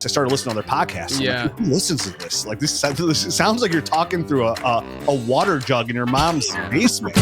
I started listening to other podcasts. Yeah. Like, who listens to this? Like this sounds like you're talking through a water jug in your mom's basement.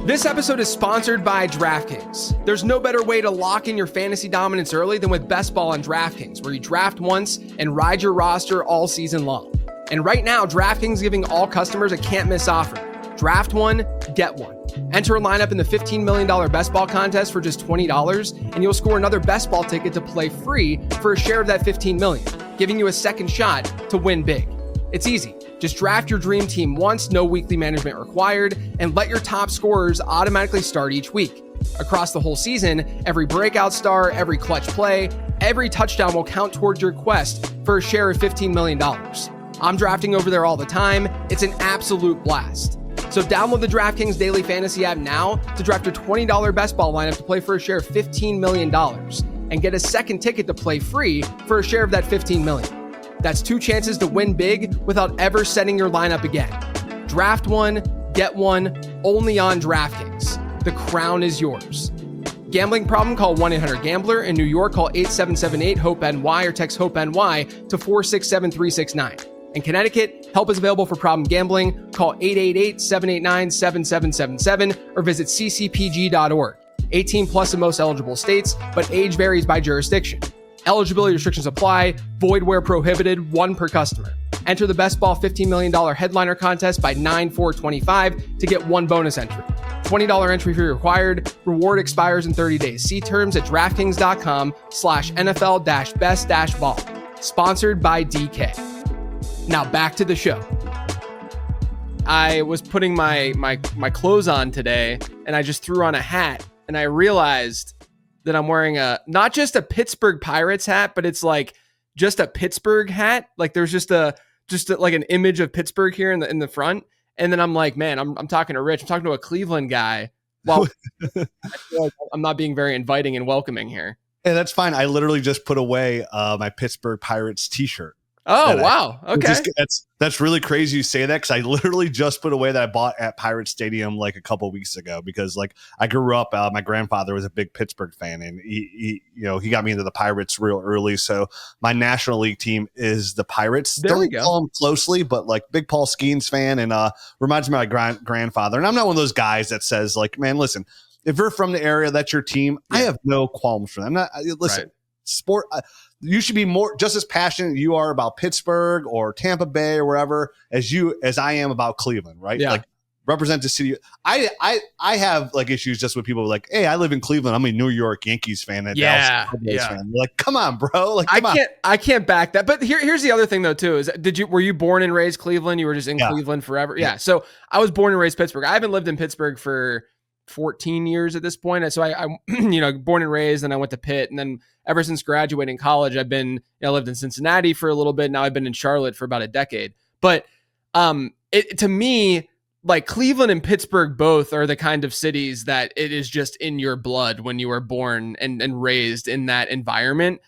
This episode is sponsored by DraftKings. There's no better way to lock in your fantasy dominance early than with Best Ball on DraftKings, where you draft once and ride your roster all season long. And right now, DraftKings is giving all customers a can't-miss offer. Draft one, get one. Enter a lineup in the $15 million Best Ball contest for just $20, and you'll score another Best Ball ticket to play free for a share of that $15 million, giving you a second shot to win big. It's easy. Just draft your dream team once, no weekly management required, and let your top scorers automatically start each week. Across the whole season, every breakout star, every clutch play, every touchdown will count towards your quest for a share of $15 million. I'm drafting over there all the time. It's an absolute blast. So download the DraftKings Daily Fantasy app now to draft your $20 Best Ball lineup to play for a share of $15 million and get a second ticket to play free for a share of that $15 million. That's two chances to win big without ever setting your lineup again. Draft one, get one, only on DraftKings. The crown is yours. Gambling problem? Call 1-800-GAMBLER. In New York, call 877-8-HOPE-NY or text HOPE-NY to 467-369. In Connecticut, help is available for problem gambling. Call 888-789-7777 or visit ccpg.org. 18 plus in most eligible states, but age varies by jurisdiction. Eligibility restrictions apply. Void where prohibited. One per customer. Enter the Best Ball $15 million headliner contest by 9/4/25 to get one bonus entry. $20 entry fee required. Reward expires in 30 days. See terms at DraftKings.com/NFL-best-ball. Sponsored by DK. Now back to the show. I was putting my clothes on today, and I just threw on a hat, and I realized that I'm wearing not just a Pittsburgh Pirates hat, but it's like just a Pittsburgh hat. Like there's just like an image of Pittsburgh here in the front. And then I'm like, man, I'm talking to Rich. I'm talking to a Cleveland guy. Well, I feel like I'm not being very inviting and welcoming here. Hey, that's fine. I literally just put away my Pittsburgh Pirates t-shirt. Oh, wow. Okay. That's really crazy you say that, because I literally just put away that I bought at Pirate Stadium like a couple weeks ago, because like I grew up, my grandfather was a big Pittsburgh fan, and he got me into the Pirates real early. So my National League team is the Pirates. There we go. Follow them closely, but like big Paul Skeens fan, and reminds me of my grandfather. And I'm not one of those guys that says like, man, listen, if you're from the area, that's your team. Yeah. I have no qualms for them. Listen, right. Sport. You should be just as passionate you are about Pittsburgh or Tampa Bay or wherever as I am about Cleveland, right? Yeah. Like represent the city. I have like issues just with people like, hey, I live in Cleveland. I'm a New York Yankees fan. And Dallas fan. You're like, come on, bro. Like, I can't back that. But here's the other thing though too, is were you born and raised Cleveland? You were just in Cleveland forever. Yeah. So I was born and raised Pittsburgh. I haven't lived in Pittsburgh for 14 years at this point. So I born and raised, and I went to Pitt, and then ever since graduating college, I've been, I lived in Cincinnati for a little bit. Now I've been in Charlotte for about a decade. But to me, like Cleveland and Pittsburgh both are the kind of cities that it is just in your blood when you were born and raised in that environment.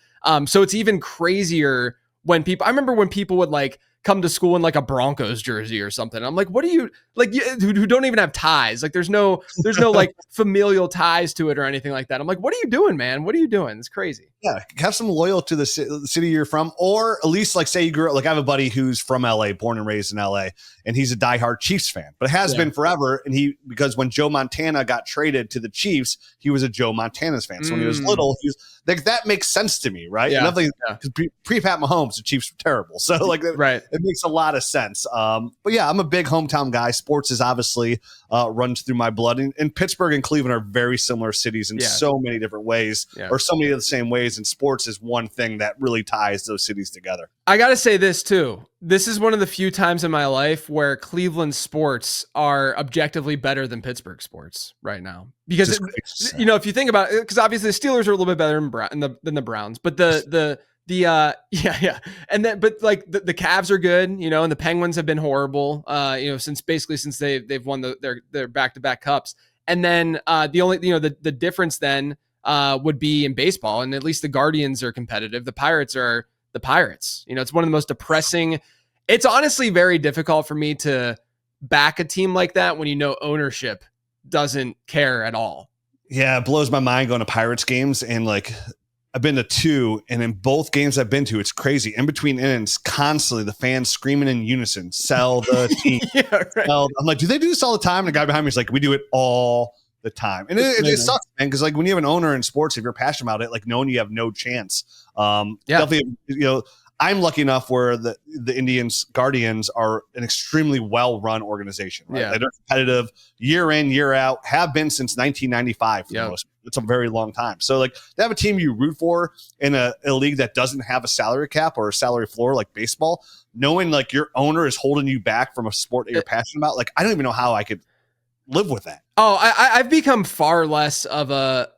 So it's even crazier when I remember when people would like come to school in like a Broncos jersey or something. I'm like, what are you like, who don't even have ties? Like there's no like familial ties to it or anything like that. I'm like, what are you doing, man? What are you doing? It's crazy. Yeah. Have some loyalty to the city you're from, or at least like say you grew up, like I have a buddy who's from LA, born and raised in LA, and he's a diehard Chiefs fan, but it has been forever. And because when Joe Montana got traded to the Chiefs, he was a Joe Montana's fan. So when he was little, he was like, that makes sense to me. Right. Yeah. Nothing, because pre-Pat Mahomes, the Chiefs were terrible. So like, right. It makes a lot of sense. But yeah, I'm a big hometown guy. Sports is obviously runs through my blood, and Pittsburgh and Cleveland are very similar cities in so many different ways, or so many of the same ways. And sports is one thing that really ties those cities together. I got to say this too. This is one of the few times in my life where Cleveland sports are objectively better than Pittsburgh sports right now. Because, if you think about it, because obviously the Steelers are a little bit better than the Browns, but and then, but like the Cavs are good, and the Penguins have been horrible, since they've won their back-to-back cups. And then the only, the difference then would be in baseball, and at least the Guardians are competitive. The Pirates are the Pirates. It's one of the most depressing. It's honestly very difficult for me to back a team like that when ownership doesn't care at all. Yeah, it blows my mind going to Pirates games, and like I've been to 2, and in both games I've been to, it's crazy. In between innings, constantly the fans screaming in unison, "Sell the team." Yeah, right. I'm like, do they do this all the time? And the guy behind me is like, we do it all the time. And it sucks, man, because like when you have an owner in sports, if you're passionate about it, like knowing you have no chance. Definitely, I'm lucky enough where the Indians Guardians are an extremely well-run organization. Right? Yeah. They're competitive year in, year out, have been since 1995 for the most. It's a very long time. So like they have a team you root for in a league that doesn't have a salary cap or a salary floor like baseball, knowing like your owner is holding you back from a sport that you're passionate about. Like, I don't even know how I could live with that. Oh, I've become far less of a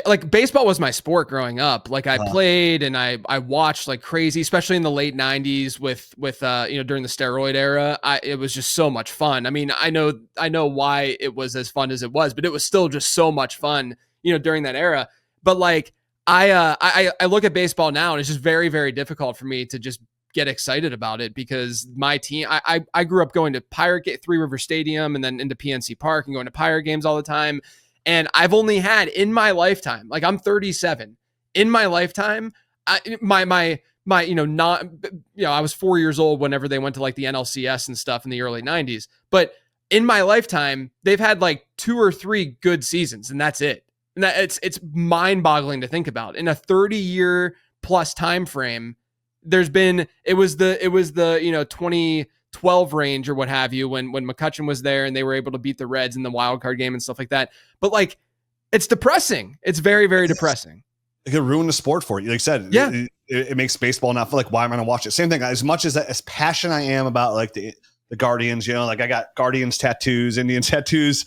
like baseball was my sport growing up. Like I played and I watched like crazy, especially in the late 90s with during the steroid era. It was just so much fun. I mean, I know why it was as fun as it was, but it was still just so much fun, during that era. But like I look at baseball now and it's just very, very difficult for me to just get excited about it because my team, I grew up going to Three River Stadium and then into PNC Park and going to Pirate games all the time. And I've only had in my lifetime, like I'm 37 in my lifetime, I was 4 years old whenever they went to like the NLCS and stuff in the early 90s. But in my lifetime, they've had like 2 or 3 good seasons and that's it. And it's mind boggling to think about in a 30-year plus time frame. It was the 2012 range or what have you when McCutchen was there and they were able to beat the Reds in the wild card game and stuff like that. But like, it's depressing. It's very, very depressing. It could ruin the sport for you. Like I said, it makes baseball not feel like, why am I going to watch it? Same thing. As much as passionate I am about like the Guardians, like I got Guardians tattoos, Indians tattoos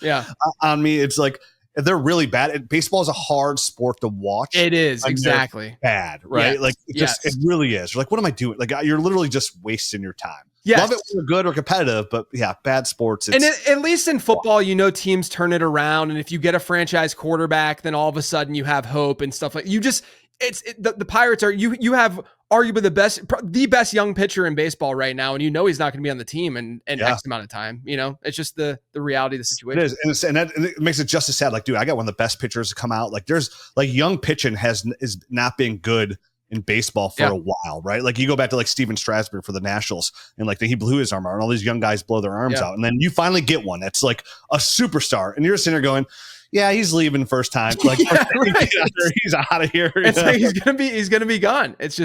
on me. It's like, they're really bad. Baseball is a hard sport to watch. It is, exactly. Bad, right? Yes. Like it really is. You're like, what am I doing? Like you're literally just wasting your time. Yes. Love it when you're good or competitive, but bad sports. And at least in football, teams turn it around. And if you get a franchise quarterback, then all of a sudden you have hope and stuff like the Pirates are, you have arguably the best young pitcher in baseball right now. And he's not going to be on the team in X amount of time. It's just the reality of the situation. It is. And it makes it just as sad. Like, dude, I got one of the best pitchers to come out. Like there's like young pitching is not being good in baseball for a while, right? Like you go back to like Steven Strasburg for the Nationals and like he blew his arm out and all these young guys blow their arms out. And then you finally get one that's like a superstar and you're sitting there going, yeah, he's leaving first time. Like he's out of here. It's like he's gonna be gone. It's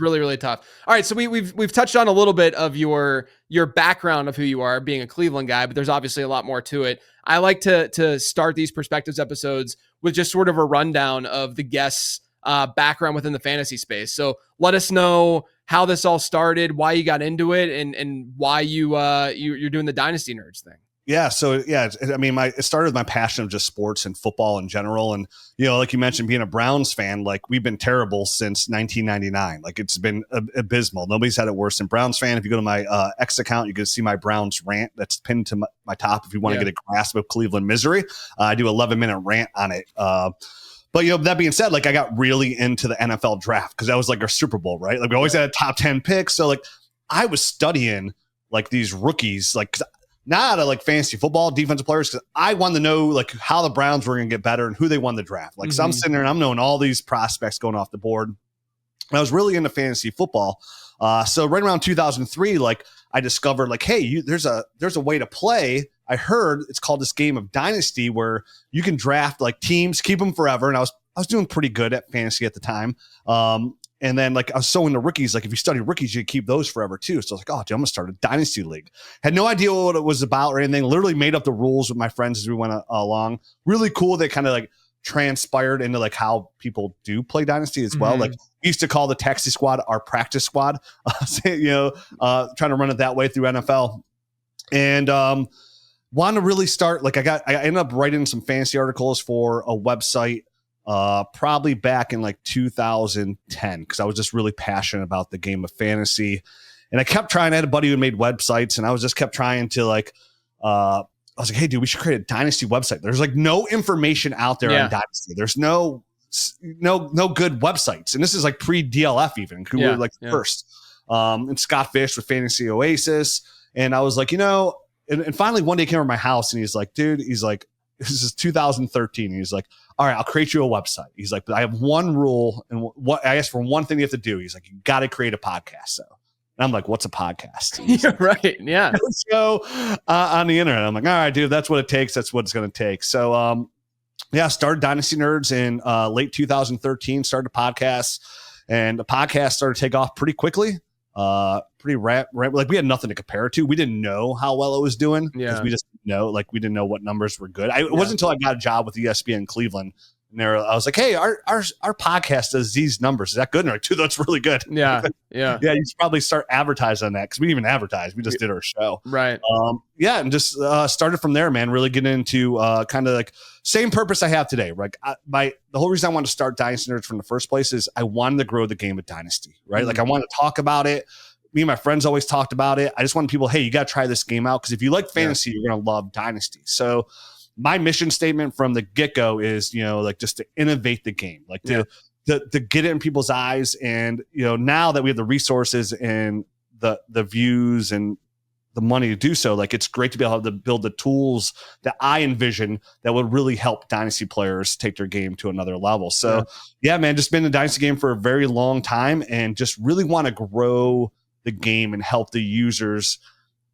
really, really tough. All right, so we've touched on a little bit of your background of who you are, being a Cleveland guy, but there's obviously a lot more to it. I like to start these perspectives episodes with just sort of a rundown of the guests' background within the fantasy space. So let us know how this all started, why you got into it, and why you're doing the Dynasty Nerds thing. Yeah. So it started with my passion of just sports and football in general. And, like you mentioned, being a Browns fan, like we've been terrible since 1999. Like it's been abysmal. Nobody's had it worse than Browns fan. If you go to my X account, you can see my Browns rant that's pinned to my top. If you want to get a grasp of Cleveland misery, I do 11-minute rant on it. But, that being said, like I got really into the NFL draft because that was like our Super Bowl, right? Like we always had a top 10 picks. So like I was studying like these rookies, like not out of like fantasy football defensive players, because I wanted to know like how the Browns were going to get better and who they won the draft. Like, so I'm sitting there and I'm knowing all these prospects going off the board. And I was really into fantasy football. So right around 2003, like I discovered like, hey, there's a way to play. I heard it's called this game of Dynasty where you can draft like teams, keep them forever. And I was doing pretty good at fantasy at the time. And then like I was so into rookies, like if you study rookies, you keep those forever too. So I was like, oh, dude, I'm gonna start a dynasty league. Had no idea what it was about or anything. Literally made up the rules with my friends as we went along. Really cool. They kind of like transpired into like how people do play dynasty as well. Like we used to call the taxi squad our practice squad, trying to run it that way through NFL. And wanted to really start, like I ended up writing some fantasy articles for a website probably back in like 2010, because I was just really passionate about the game of fantasy. And I kept trying. I had a buddy who made websites, and I was just kept trying to like, I was like, hey, dude, we should create a dynasty website. There's like no information out there on dynasty. There's no good websites. And this is like pre-DLF even, who were like first. And Scott Fish with Fantasy Oasis. And I was like, and finally one day he came over to my house and he's like, dude, this is 2013. He's like, all right, I'll create you a website. He's like, but I have one rule, and what I asked for one thing you have to do. He's like, you got to create a podcast. So, and I'm like, what's a podcast? Yeah, right. Yeah. So on the internet, I'm like, all right, dude, that's what it takes. That's what it's going to take. So, yeah, started Dynasty Nerds in late 2013. Started a podcast, and the podcast started to take off pretty quickly. Pretty like we had nothing to compare it to. We didn't know how well it was doing because we just we didn't know what numbers were good. It wasn't until I got a job with ESPN Cleveland, and I was like, hey, our podcast does these numbers. Is that good? And they're like, dude, that's really good. Yeah. Yeah. You should probably start advertising on that, because we didn't even advertise. We just did our show. Right. And just started from there, man. Really getting into kind of like same purpose I have today. Like the whole reason I wanted to start Dynasty Nerds from the first place is I wanted to grow the game of Dynasty, right? Mm-hmm. Like I wanted to talk about it. Me and my friends always talked about it. I just wanted people, hey, you got to try this game out, because if you like fantasy, you're going to love Dynasty. So my mission statement from the get-go is, just to innovate the game, like to get it in people's eyes. And, now that we have the resources and the views and the money to do so, like it's great to be able to build the tools that I envision that would really help Dynasty players take their game to another level. So yeah, man, just been in the Dynasty game for a very long time, and just really want to grow the game and help the users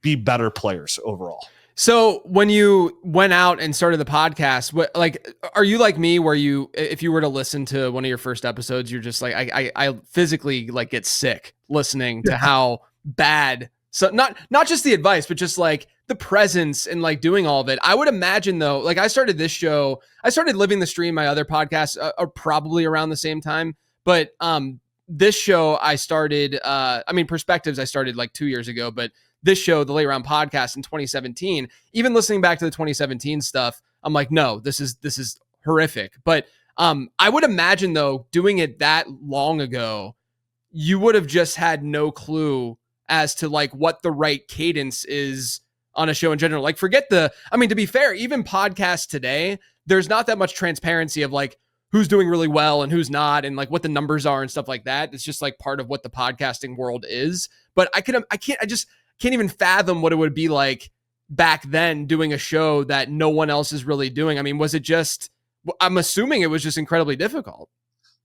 be better players overall. So when you went out and started the podcast, are you like me, where if you were to listen to one of your first episodes, you're just like, I physically like get sick listening to how bad. So not just the advice, but just like the presence and like doing all of it. I would imagine though, like I started this show, I started Living the Stream, my other podcast are probably around the same time, but this show I started, Perspectives I started like 2 years ago, but this show, the Late Round Podcast, in 2017, even listening back to the 2017 stuff, I'm like, no, this is horrific. But I would imagine though, doing it that long ago, you would have just had no clue as to like what the right cadence is on a show in general. Like forget to be fair, even podcasts today, there's not that much transparency of like who's doing really well and who's not, and like what the numbers are and stuff like that. It's just like part of what the podcasting world is. But I just can't even fathom what it would be like back then doing a show that no one else is really doing. I mean, was it just, I'm assuming it was just incredibly difficult.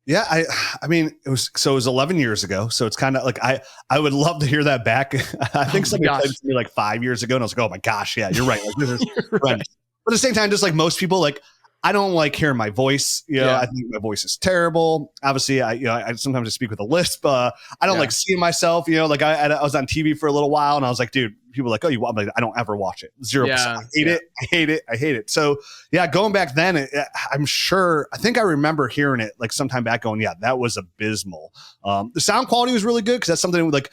Yeah, it was 11 years ago. So it's kind of like, I would love to hear that back. I think somebody played it to me like 5 years ago, and I was like, oh my gosh, yeah, you're right. Like, this is right. But at the same time, just like most people, like I don't like hearing my voice. I think my voice is terrible. Obviously, I sometimes speak with a lisp. I don't like seeing myself. Like I was on TV for a little while, and I was like, dude, people are like, oh, you want? Like, I don't ever watch it. 0%. I hate it. So yeah, going back then, I think I remember hearing it like sometime back, going, yeah, that was abysmal. The sound quality was really good, because that's something like.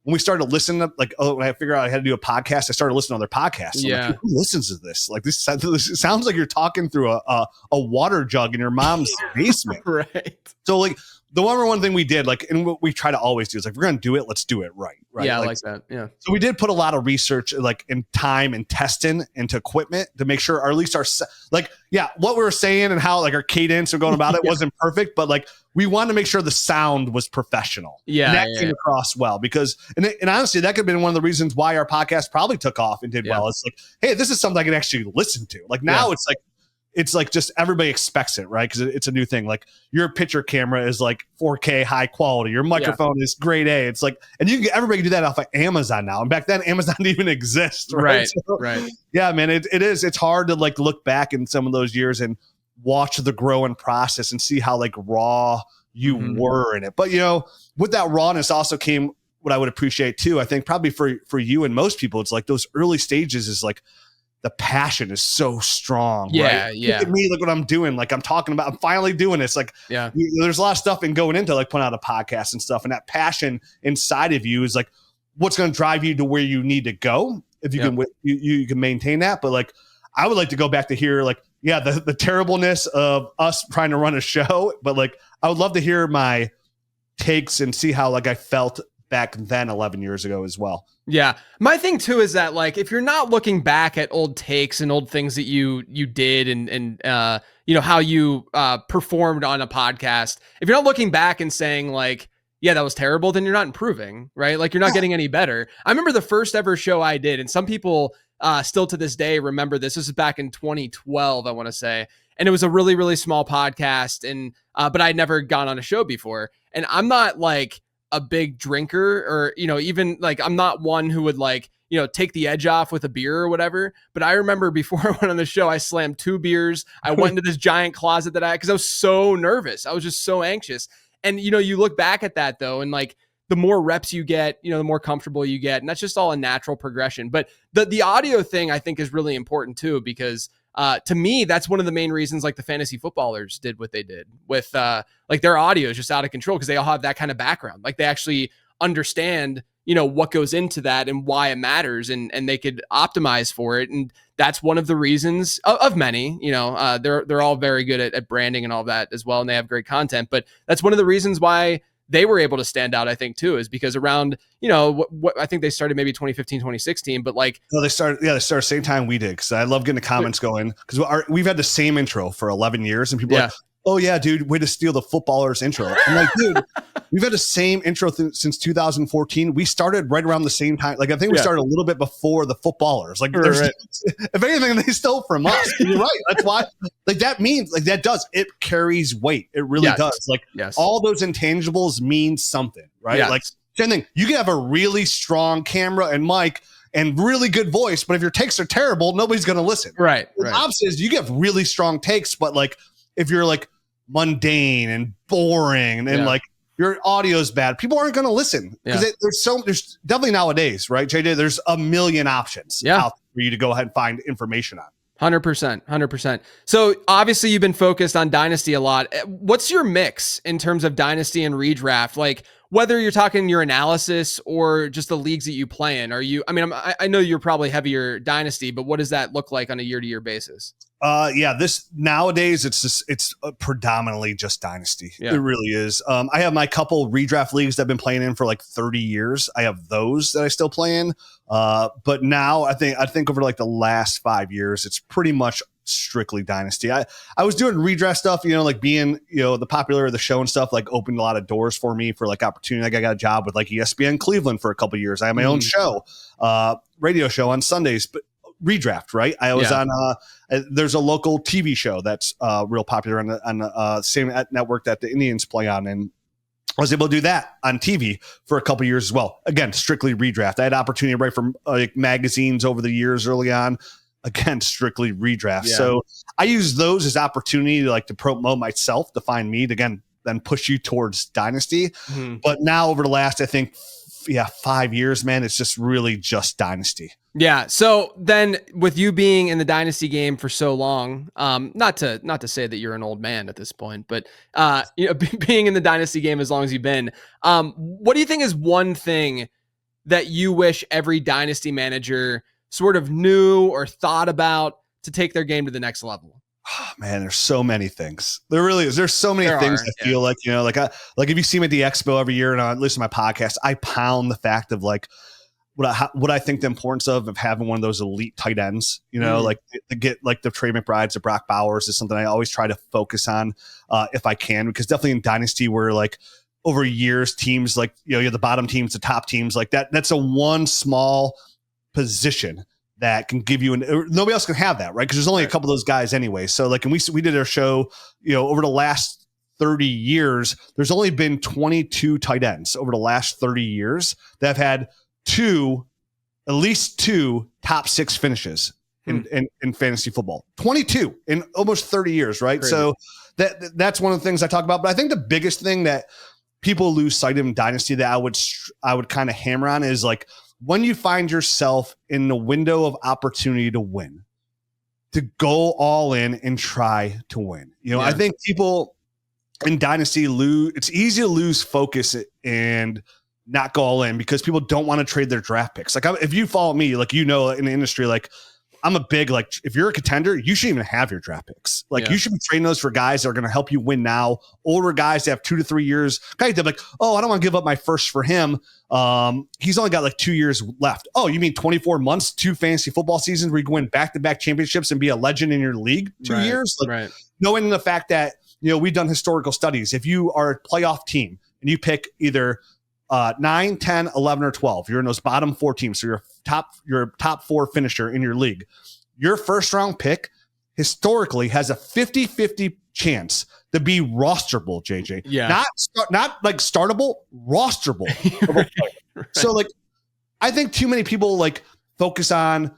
When we started listening to when I figured out I had to do a podcast, I started listening to other podcasts. I'm like, who listens to this? Like this sounds like you're talking through a water jug in your mom's basement. Right. So like the number one thing we did, like, and what we try to always do is like, we're going to do it. Let's do it right. Yeah. Like that. Yeah. So we did put a lot of research, like in time and testing into equipment to make sure, or at least what we were saying and how like our cadence or going about it wasn't perfect, but like we wanted to make sure the sound was professional. Yeah. And that came across well, because, and honestly, that could have been one of the reasons why our podcast probably took off and did well. It's like, hey, this is something I can actually listen to. Like now it's like just everybody expects it, right? Because it's a new thing. Like your picture camera is like 4K high quality. Your microphone is grade A. It's like, and everybody can do that off of Amazon now. And back then, Amazon didn't even exist, right? Right. Yeah, man, it is. It's hard to like look back in some of those years and watch the growing process and see how like raw you were in it. But with that rawness also came what I would appreciate too. I think probably for you and most people, it's like those early stages is like, the passion is so strong. Yeah. Right? Yeah. Look at me, look what I'm doing. Like I'm finally doing this. Like, there's a lot of stuff in going into like putting out a podcast and stuff. And that passion inside of you is like, what's going to drive you to where you need to go. If you can, you can maintain that. But like, I would like to go back to hear like, the terribleness of us trying to run a show. But like, I would love to hear my takes and see how like I felt back then 11 years ago as well. Yeah. My thing too is that like, if you're not looking back at old takes and old things that you did and how you performed on a podcast, if you're not looking back and saying like, yeah, that was terrible, then you're not improving, right? Like you're not getting any better. I remember the first ever show I did, and some people still to this day remember this. This is back in 2012, I want to say. And it was a really, really small podcast. And but I'd never gone on a show before. And I'm not like a big drinker or, even like I'm not one who would like, take the edge off with a beer or whatever. But I remember before I went on the show, I slammed 2 beers. I went into this giant closet because I was so nervous. I was just so anxious. And, you look back at that though, and like the more reps you get, the more comfortable you get. And that's just all a natural progression. But the audio thing I think is really important too, because to me, that's one of the main reasons like the fantasy footballers did what they did with like their audio is just out of control because they all have that kind of background. Like they actually understand, what goes into that and why it matters and they could optimize for it. And that's one of the reasons of many, they're all very good at branding and all that as well. And they have great content, but that's one of the reasons why they were able to stand out, I think, too, is because around, what I think they started maybe 2015, 2016, but like. No, they started same time we did. Because I love getting the comments going because we've had the same intro for 11 years and people are like, oh yeah, dude, way to steal the footballers intro. I'm like, dude, we've had the same intro since 2014. We started right around the same time. Like, I think we started a little bit before the footballers. Like, if anything, they stole from us. You're right. That's why. Like, that means it carries weight. It really does. Like, all those intangibles mean something, right? Yes. Like, same thing. You can have a really strong camera and mic and really good voice, but if your takes are terrible, nobody's going to listen. Right. The opposite is you get really strong takes, but like, if you're like mundane and boring and like your audio is bad, people aren't going to listen because there's definitely nowadays, right, JJ? There's a million options out for you to go ahead and find information on. 100%. So obviously you've been focused on Dynasty a lot. What's your mix in terms of Dynasty and redraft? Like whether you're talking your analysis or just the leagues that you play in, I know you're probably heavier Dynasty, but what does that look like on a year-to-year basis? This nowadays it's predominantly just Dynasty. It really is. I have my couple redraft leagues that I've been playing in for like 30 years. I have those that I still play in. But now I think over like the last 5 years, it's pretty much strictly Dynasty. I was doing redraft stuff, like being, the popular of the show and stuff, like opened a lot of doors for me for like opportunity. Like I got a job with like ESPN Cleveland for a couple of years. I have my own show, radio show on Sundays, but redraft, right? I was on there's a local TV show that's real popular on the same network that the Indians play on, and I was able to do that on TV for a couple of years as well. Again, strictly redraft. I had opportunity to write from like magazines over the years early on. Again, strictly redraft. So I use those as opportunity to promote myself, to find me to then push you towards Dynasty. Mm-hmm. But now over the last, I think, 5 years, man, it's just really just Dynasty. Yeah. So then with you being in the Dynasty game for so long, not to say that you're an old man at this point, but being in the Dynasty game as long as you've been, what do you think is one thing that you wish every Dynasty manager sort of knew or thought about to take their game to the next level? Oh, man, there's so many things. There really is. There's so many things I feel like, like if you see me at the expo every year and I listen to my podcast, I pound the fact of like what I think the importance of having one of those elite tight ends, like to get like the Trey McBrides, the Brock Bowers is something I always try to focus on if I can, because definitely in Dynasty where like over years teams like, you have the bottom teams, the top teams like that. That's a one small position that can give you nobody else can have that, right? Because there's only a couple of those guys anyway. So like, and we did our show, over the last 30 years, there's only been 22 tight ends over the last 30 years that have had at least two top 6 finishes in fantasy football. 22 in almost 30 years, right? Crazy. So that's one of the things I talk about. But I think the biggest thing that people lose sight of in Dynasty that I would kind of hammer on is like, when you find yourself in the window of opportunity to win, to go all in and try to win. I think people in Dynasty it's easy to lose focus and not go all in because people don't want to trade their draft picks. Like if you follow me, like, in the industry, like I'm a big, like, if you're a contender, you shouldn't even have your draft picks. Like you should be trading those for guys that are going to help you win now. Older guys that have 2 to 3 years. Guys that are like, oh, I don't want to give up my first for him. He's only got like 2 years left. Oh, you mean 24 months, 2 fantasy football seasons where you can win back-to-back championships and be a legend in your league? 2 years? Like, knowing the fact that, we've done historical studies. If you are a playoff team and you pick either 9, 10, 11, or 12. You're in those bottom 4 teams. So your top 4 finisher in your league. Your first round pick historically has a 50-50 chance to be rosterable, JJ. Yeah. Not like startable, rosterable. Right. So like, I think too many people like focus on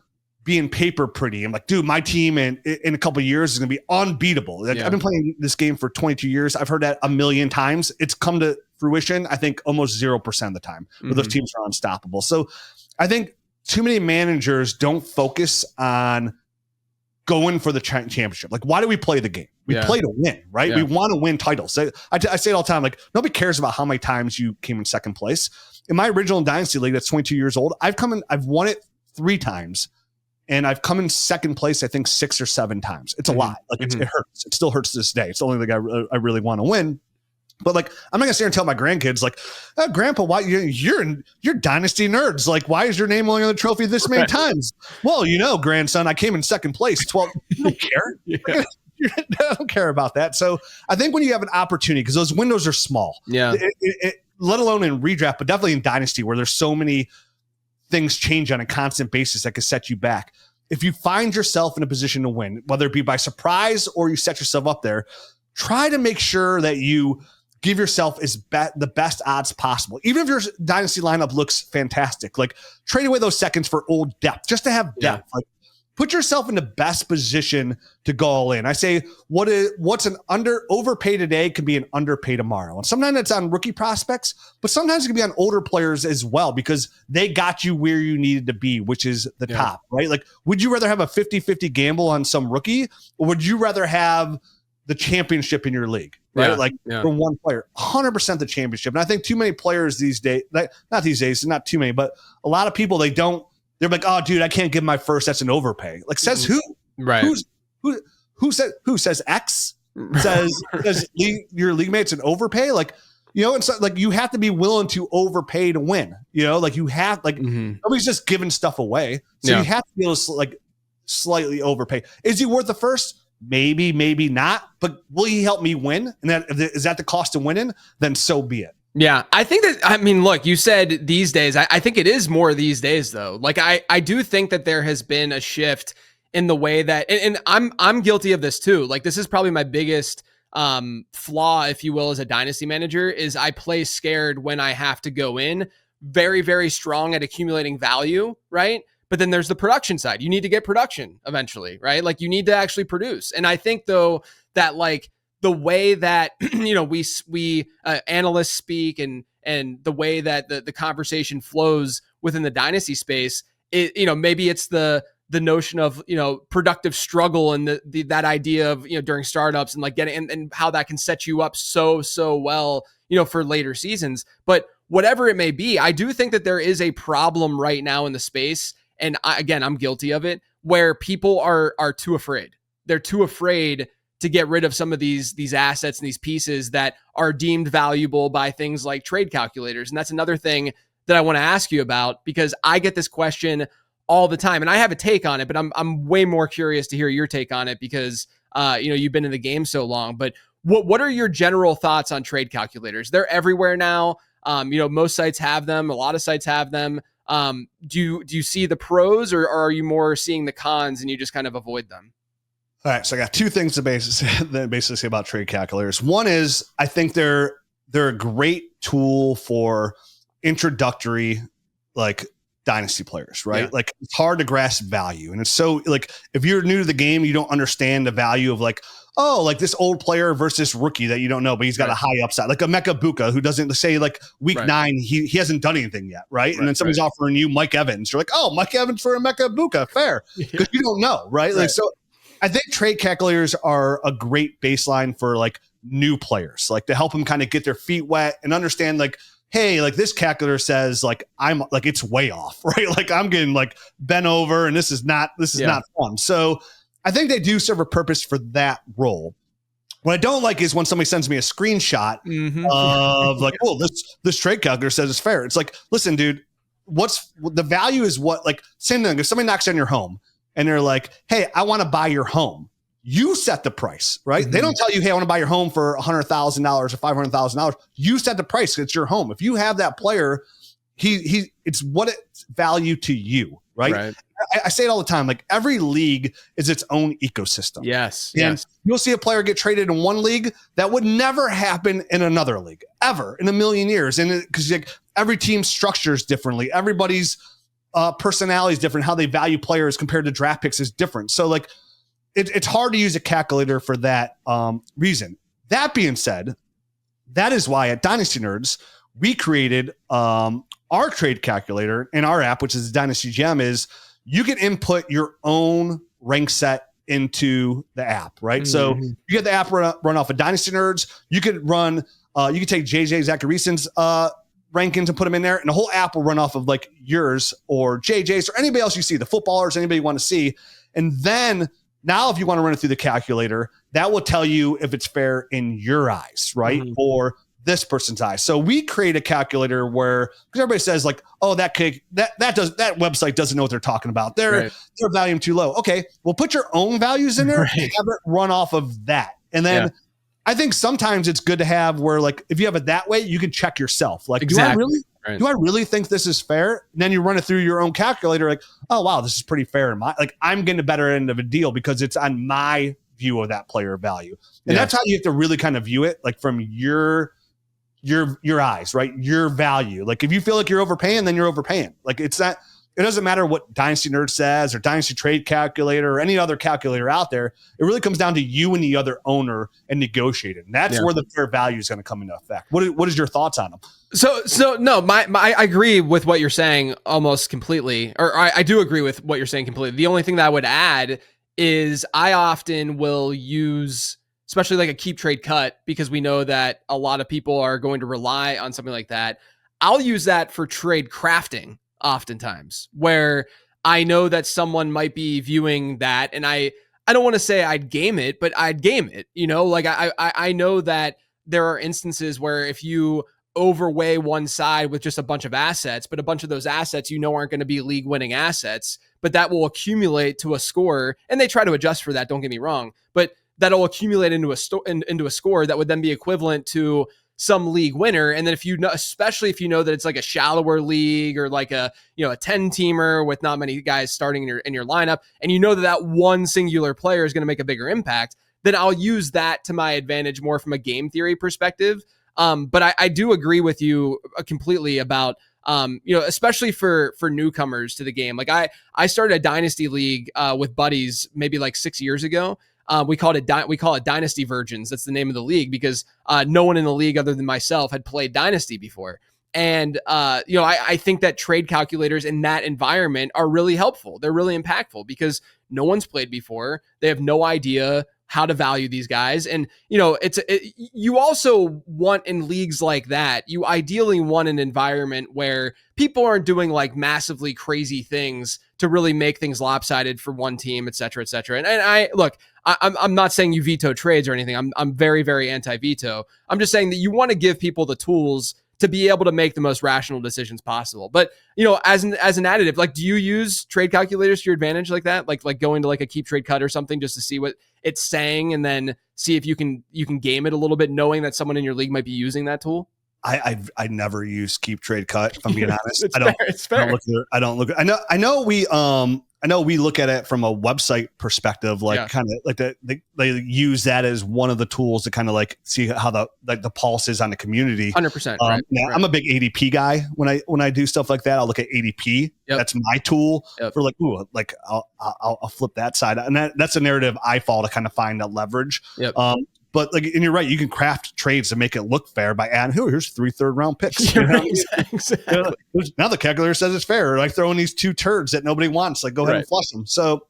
being paper pretty. I'm like, dude, my team in a couple of years is going to be unbeatable. Like, I've been playing this game for 22 years. I've heard that a million times. It's come to fruition, I think, almost 0% of the time where those teams are unstoppable. So I think too many managers don't focus on going for the championship. Like, why do we play the game? We play to win, right? We want to win titles. I say it all the time. Like, nobody cares about how many times you came in second place. In my original Dynasty League, that's 22 years old, I've won it 3 times. And I've come in second place, I think 6 or 7 times. It's a lot. Like it hurts. It still hurts to this day. It's the only thing I really want to win. But like, I'm not gonna sit here and tell my grandkids like, Grandpa, why you're Dynasty Nerds? Like, why is your name only on the trophy this many times? Well, grandson, I came in second place 12. You don't care. I don't care about that. So I think when you have an opportunity, because those windows are small. Yeah. Let alone in redraft, but definitely in Dynasty where there's so many things change on a constant basis that could set you back. If you find yourself in a position to win, whether it be by surprise or you set yourself up there, try to make sure that you give yourself the best odds possible. Even if your Dynasty lineup looks fantastic, like trade away those seconds for old depth, just to have depth. Like, put yourself in the best position to go all in. I say what's an overpay today could be an underpay tomorrow. And sometimes it's on rookie prospects, but sometimes it can be on older players as well, because they got you where you needed to be, which is the top, right? Like, would you rather have a 50-50 gamble on some rookie, or would you rather have the championship in your league, right? For one player, 100% the championship. And I think too many players these days, not too many, but a lot of people, they're like, oh, dude, I can't give my first. That's an overpay. Like, says who? Right. Who says X? Says your league mate's an overpay? Like, and so, like, you have to be willing to overpay to win. Like, you have, like, nobody's just giving stuff away. So you have to be able to like slightly overpay. Is he worth the first? Maybe, maybe not. But will he help me win? And is that the cost of winning? Then so be it. Yeah, I think that, look, you said these days. I think it is more these days, though. Like, I do think that there has been a shift in the way that, and I'm guilty of this too. Like, this is probably my biggest flaw, if you will, as a dynasty manager, is I play scared when I have to go in very, very strong at accumulating value, right? But then there's the production side. You need to get production eventually, right? Like, you need to actually produce. And I think, though, that like the way that we analysts speak and the way that the conversation flows within the dynasty space, maybe it's the notion of productive struggle and that idea of during startups and like getting and how that can set you up so well for later seasons. But whatever it may be, I do think that there is a problem right now in the space, and I'm guilty of it, where people are too afraid. They're too afraid to get rid of some of these assets and these pieces that are deemed valuable by things like trade calculators. And that's another thing that I want to ask you about, because I get this question all the time and I have a take on it, but I'm way more curious to hear your take on it because, you've been in the game so long. But what are your general thoughts on trade calculators? They're everywhere now. Most sites have them. A lot of sites have them. Do you see the pros, or are you more seeing the cons and you just kind of avoid them? All right, so I got 2 things to basically say about trade calculators. One is I think they're a great tool for introductory like dynasty players, right? Yeah. Like, it's hard to grasp value, and it's so like if you're new to the game, you don't understand the value of like, oh, like this old player versus rookie that you don't know, but he's got a high upside, like Egbuka, who doesn't say like week 9 he hasn't done anything yet, right? And then somebody's offering you Mike Evans, you're like, oh, Mike Evans for Egbuka, fair, because you don't know, right? Like, so I think trade calculators are a great baseline for like new players, like to help them kind of get their feet wet and understand like, hey, like this calculator says like I'm like it's way off, right? Like I'm getting like bent over and this is not fun. So I think they do serve a purpose for that role. What I don't like is when somebody sends me a screenshot of like, oh, this trade calculator says it's fair. It's like, listen, dude, what's the value is what, like, same thing. If somebody knocks on your home and they're like, hey, I want to buy your home, You set the price, right? They don't tell you, hey, I want to buy your home for $100,000 or $500,000. You set the price. It's your home. If you have that player, it's what it's value to you, right? I say it all the time. Like every league is its own ecosystem. Yes. You'll see a player get traded in one league that would never happen in another league ever in a million years. And because like every team structures differently, everybody's personality is different. How they value players compared to draft picks is different. So like it's hard to use a calculator for that reason. That being said, that is why at Dynasty Nerds, we created our trade calculator in our app, which is Dynasty Gem, is you can input your own rank set into the app, right? So you get the app run off of Dynasty Nerds. You could run, you could take JJ Zacharysen's rankings and put them in there, and the whole app will run off of like yours or JJ's or anybody else you see, the footballers, anybody you want to see. And then now if you want to run it through the calculator, that will tell you if it's fair in your eyes, right? Or this person's eyes. So we create a calculator where, because everybody says like, oh, that website doesn't know what they're talking about. They're valuing too low. Okay, well, put your own values in there and have it run off of that. And then I think sometimes it's good to have where like, if you have it that way, you can check yourself. Like, do I really think this is fair? And then you run it through your own calculator. Like, oh, wow, this is pretty fair. I'm getting a better end of a deal because it's on my view of that player value. And that's how you have to really kind of view it, like from your eyes, right? Your value. Like if you feel like you're overpaying, then you're overpaying. Like it doesn't matter what Dynasty Nerd says or Dynasty Trade Calculator or any other calculator out there. It really comes down to you and the other owner and negotiating. And that's where the fair value is going to come into effect. What is your thoughts on them? So no, I agree with what you're saying almost completely, or I do agree with what you're saying completely. The only thing that I would add is I often will use, especially like a keep trade cut, because we know that a lot of people are going to rely on something like that. I'll use that for trade crafting oftentimes, where I know that someone might be viewing that, and I don't want to say I'd game it, but I'd game it, like I know that there are instances where if you overweigh one side with just a bunch of assets, but a bunch of those assets, aren't going to be league winning assets, but that will accumulate to a score, and they try to adjust for that. Don't get me wrong, but that'll accumulate into a score that would then be equivalent to some league winner. And then especially if you know that it's like a shallower league or like a 10 teamer with not many guys starting in your lineup, and you know that one singular player is going to make a bigger impact, then I'll use that to my advantage more from a game theory perspective. But I do agree with you completely about, especially for newcomers to the game. Like I started a dynasty league with buddies maybe like 6 years ago. We call it Dynasty Virgins. That's the name of the league because no one in the league other than myself had played Dynasty before. And, I think that trade calculators in that environment are really helpful. They're really impactful because no one's played before. They have no idea how to value these guys. And, you also want in leagues like that, you ideally want an environment where people aren't doing like massively crazy things to really make things lopsided for one team, et cetera, et cetera. And I'm not saying you veto trades or anything. I'm very, very anti-veto. I'm just saying that you want to give people the tools to be able to make the most rational decisions possible. But, as an additive, like, do you use trade calculators to your advantage like that? Like going to like a keep trade cut or something just to see what it's saying and then see if you can game it a little bit, knowing that someone in your league might be using that tool? I never use keep trade cut, if I'm being honest. It's fair. I don't look at it. I know we look at it from a website perspective, like kind of like they use that as one of the tools to kind of like see how the pulse is on the community. 100%. Right. I'm a big ADP guy. When I do stuff like that, I'll look at ADP. Yep. That's my tool for like, ooh, like I'll flip that side, and that's a narrative I follow to kind of find that leverage. Yep. But like, and you're right, you can craft trades to make it look fair by adding, here's 3 third-round picks. Exactly. Now the calculator says it's fair. Like throwing these 2 turds that nobody wants, like go ahead and flush them. So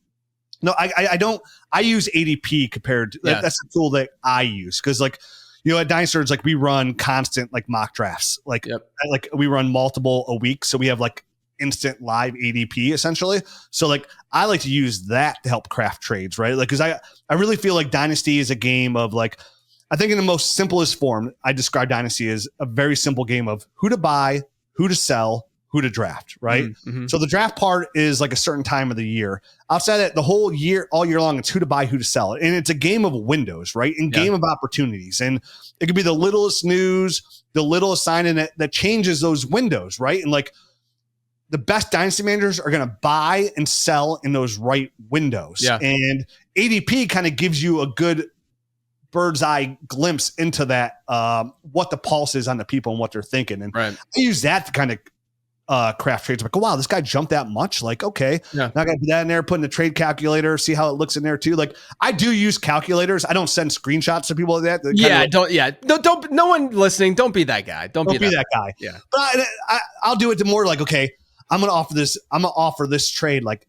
no, I don't. I use ADP compared to that's the tool that I use because like at Dynasty Nerds, like we run constant like mock drafts. Like like we run multiple a week, so we have like instant live ADP essentially. So like I like to use that to help craft trades, right? Like because I really feel like Dynasty is a game of like, I think in the most simplest form, I describe Dynasty as a very simple game of who to buy, who to sell, who to draft, right? Mm-hmm. So the draft part is like a certain time of the year. Outside that, the whole year, all year long, it's who to buy, who to sell. And it's a game of windows, right? And game of opportunities. And it could be the littlest news, the littlest sign in it that changes those windows, right? And like the best dynasty managers are going to buy and sell in those right windows. Yeah. And ADP kind of gives you a good bird's eye glimpse into that, what the pulse is on the people and what they're thinking. And I use that to kind of craft trades. I'm like, oh, wow, this guy jumped that much. Like, okay, now I got to put that in there, put in the trade calculator, see how it looks in there too. Like, I do use calculators. I don't send screenshots to people like that. Don't. No one listening. Don't be that guy. Don't be that guy. Yeah, but I'll do it to more like, okay, I'm gonna offer this trade like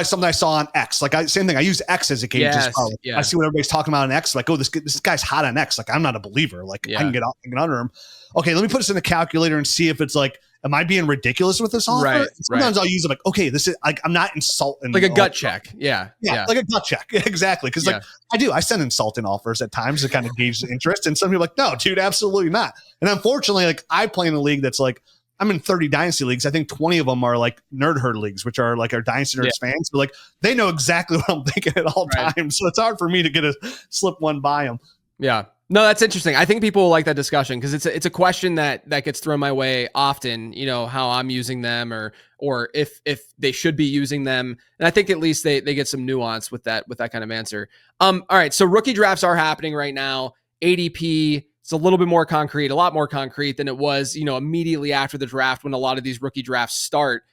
something I saw on X. Like same thing. I use X as a gauge as well. I see what everybody's talking about on X. Like, oh, this guy's hot on X. Like, I'm not a believer. Like, I can get under him. Okay, let me put this in the calculator and see if it's like, am I being ridiculous with this offer? Right. Sometimes I'll use it like, okay, this is like, I'm not insulting. Like a gut check. Yeah. Like a gut check. Exactly. Because like I send insulting offers at times to kind of gauge the interest. And some people are like, no, dude, absolutely not. And unfortunately, like I play in a league that's like, I'm in 30 dynasty leagues. I think 20 of them are like nerd herd leagues, which are like our dynasty nerds fans. But like they know exactly what I'm thinking at all times. So it's hard for me to get a slip one by them. Yeah. No, that's interesting. I think people will like that discussion because it's a question that gets thrown my way often, you know, how I'm using them or if they should be using them. And I think at least they get some nuance with that kind of answer. All right. So rookie drafts are happening right now. ADP, it's a little bit more concrete, a lot more concrete than it was, you know, immediately after the draft when a lot of these rookie drafts start.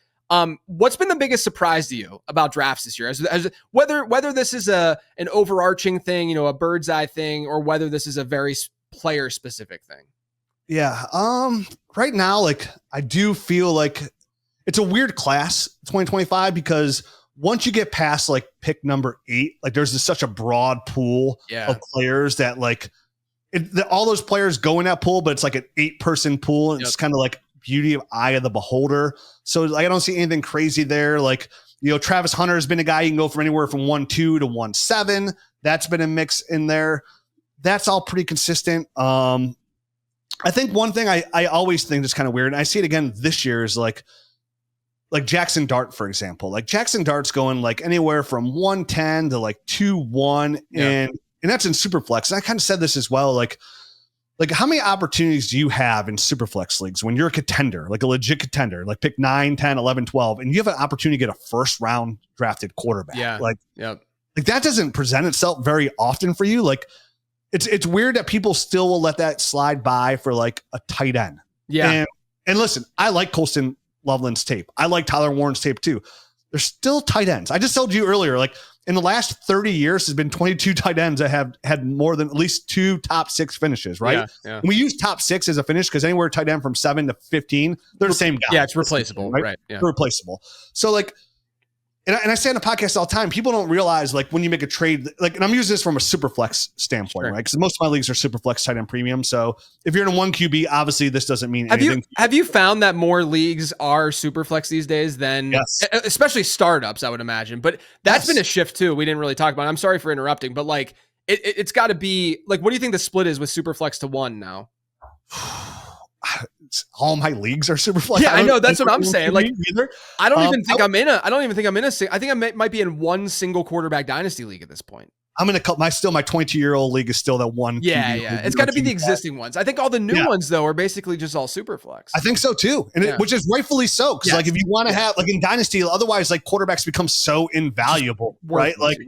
What's been the biggest surprise to you about drafts this year? As whether this is an overarching thing, you know, a bird's eye thing, or whether this is a very player specific thing? Yeah. Right now, like I do feel like it's a weird class 2025 because once you get past like pick number 8, like there's such a broad pool of players that like all those players go in that pool, but it's like an 8-person pool. And it's kind of like beauty of eye of the beholder. So like, I don't see anything crazy there. Like, you know, Travis Hunter has been a guy you can go from anywhere from 1-2 to 1-7. That's been a mix in there. That's all pretty consistent. I think one thing I always think is kind of weird, and I see it again this year, is like Jackson Dart, for example. Like Jackson Dart's going like anywhere from 110 to like 2-1, and that's in Superflex. And I kind of said this as well, like how many opportunities do you have in Superflex leagues when you're a contender, like a legit contender, like pick 9, 10, 11, 12, and you have an opportunity to get a first round drafted quarterback? Like that doesn't present itself very often for you. Like it's weird that people still will let that slide by for like a tight end. Yeah. And listen, I like Colston Loveland's tape. I like Tyler Warren's tape too. They're still tight ends. I just told you earlier, like in the last 30 years, there's been 22 tight ends that have had more than at least 2 top 6 finishes, right? Yeah. And we use top 6 as a finish because anywhere tight end from 7 to 15, they're the same guy. Yeah, it's replaceable, right? Yeah. They're replaceable. So like, and I say on the podcast all the time, people don't realize like when you make a trade, like, and I'm using this from a super flex standpoint, right? Because most of my leagues are super flex tight end premium. So if you're in a 1 QB, obviously this doesn't mean anything. Have you found that more leagues are super flex these days than, especially startups, I would imagine, but that's been a shift too. We didn't really talk about it. I'm sorry for interrupting, but like it's got to be like, what do you think the split is with super flex to 1 now? All my leagues are super flex. Yeah, I know. That's what I'm saying. Like, I don't even think I'm in a. I think I might be in one single quarterback dynasty league at this point. I'm in my 22-year-old league is still that 1. Yeah. It's got to be the existing ones. I think all the new ones though are basically just all super flex. I think so too, and which is rightfully so. Because like if you want to have like in dynasty, otherwise like quarterbacks become so invaluable, right? Like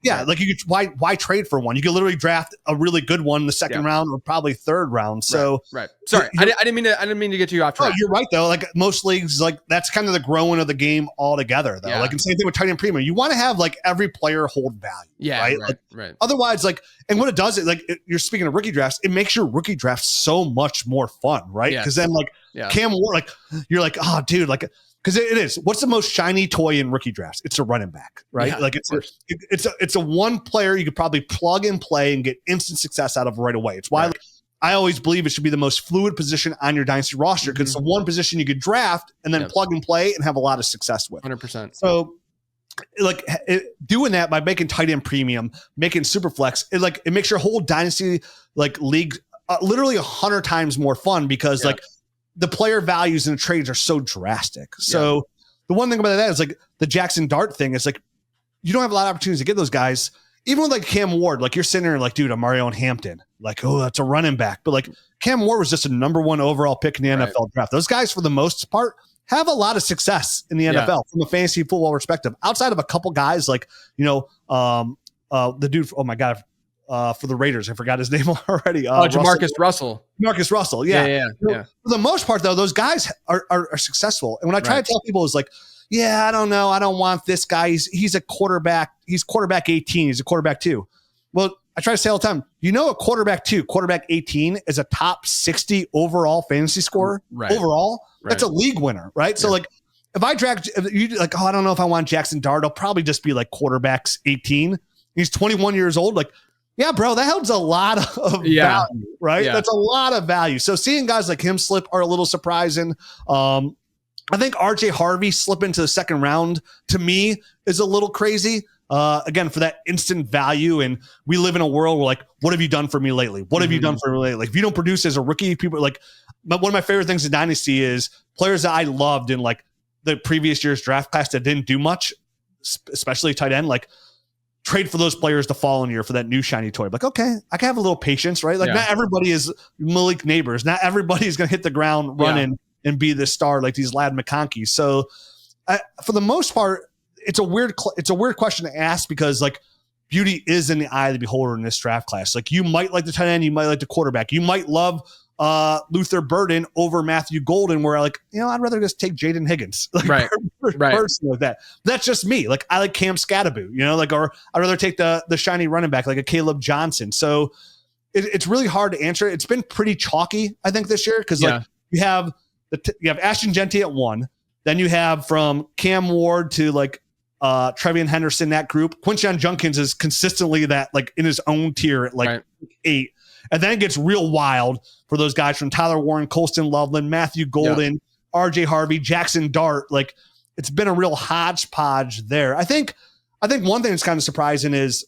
Yeah, like you could why trade for one? You could literally draft a really good one in the second round or probably third round. So right. Sorry, I didn't mean to get you off track. Oh, you're right though. Like most leagues, like that's kind of the growing of the game altogether though. Like and same thing with tight end premium. You want to have like every player hold value. Yeah, right. Otherwise, like, and what it does is like you're speaking of rookie drafts, it makes your rookie draft so much more fun, right? Because then like Cam Ward, like you're like, oh dude, like. Because it is. What's the most shiny toy in rookie drafts? It's a running back, right? Yeah, like it's a one player you could probably plug and play and get instant success out of right away. It's why like, I always believe it should be the most fluid position on your dynasty roster because it's the one position you could draft and then plug and play and have a lot of success with. 100%. So like doing that by making tight end premium, making super flex, it makes your whole dynasty like league literally 100 times more fun because like the player values and the trades are so drastic. So the one thing about that is like the Jackson Dart thing is like, you don't have a lot of opportunities to get those guys. Even with like Cam Ward, like you're sitting there like, dude, I'm Mario Hampton. Like, oh, that's a running back. But like Cam Ward was just a number 1 overall pick in the NFL draft. Those guys, for the most part, have a lot of success in the NFL from a fantasy football perspective. Outside of a couple guys like, the dude, oh my God, for the Raiders, I forgot his name already. Jamarcus Russell. Marcus Russell, yeah. For the most part, though, those guys are successful. And when I try to tell people, it's like, yeah, I don't know. I don't want this guy. He's a quarterback. He's quarterback 18. He's a quarterback 2. Well, I try to say all the time, a quarterback 2, quarterback 18 is a top 60 overall fantasy scorer overall. That's a league winner, right? So like if I draft, if you like, I don't know if I want Jackson Dart, I'll probably just be like quarterbacks 18. He's 21 years old. Like, yeah, bro, that helps a lot of value, right? Yeah. That's a lot of value. So seeing guys like him slip are a little surprising. I think RJ Harvey slip into the second round to me is a little crazy. Again, for that instant value. And we live in a world where like, what have you done for me lately? What have you done for me lately? Like if you don't produce as a rookie, people are like, one of my favorite things in Dynasty is players that I loved in like the previous year's draft class that didn't do much, especially tight end, like trade for those players the following year for that new shiny toy. Like, okay, I can have a little patience, right? Like not everybody is Malik Neighbors. Not everybody is going to hit the ground running and be the star like these Lad McConkey. So for the most part, it's a weird question to ask because like beauty is in the eye of the beholder in this draft class. Like you might like the tight end, you might like the quarterback, you might love Luther Burden over Matthew Golden, where like, I'd rather just take Jaden Higgins. Like, personally with that. That's just me. Like I like Cam Skattebo, or I'd rather take the shiny running back, like a Caleb Johnson. So it's really hard to answer. It's been pretty chalky, I think, this year. Cause like you have Ashton Genty at 1, then you have from Cam Ward to like Trevian Henderson, that group. Quinshon Judkins is consistently that like in his own tier at like 8. And then it gets real wild for those guys from Tyler Warren, Colston Loveland, Matthew Golden, RJ Harvey, Jackson Dart. Like it's been a real hodgepodge there. I think one thing that's kind of surprising is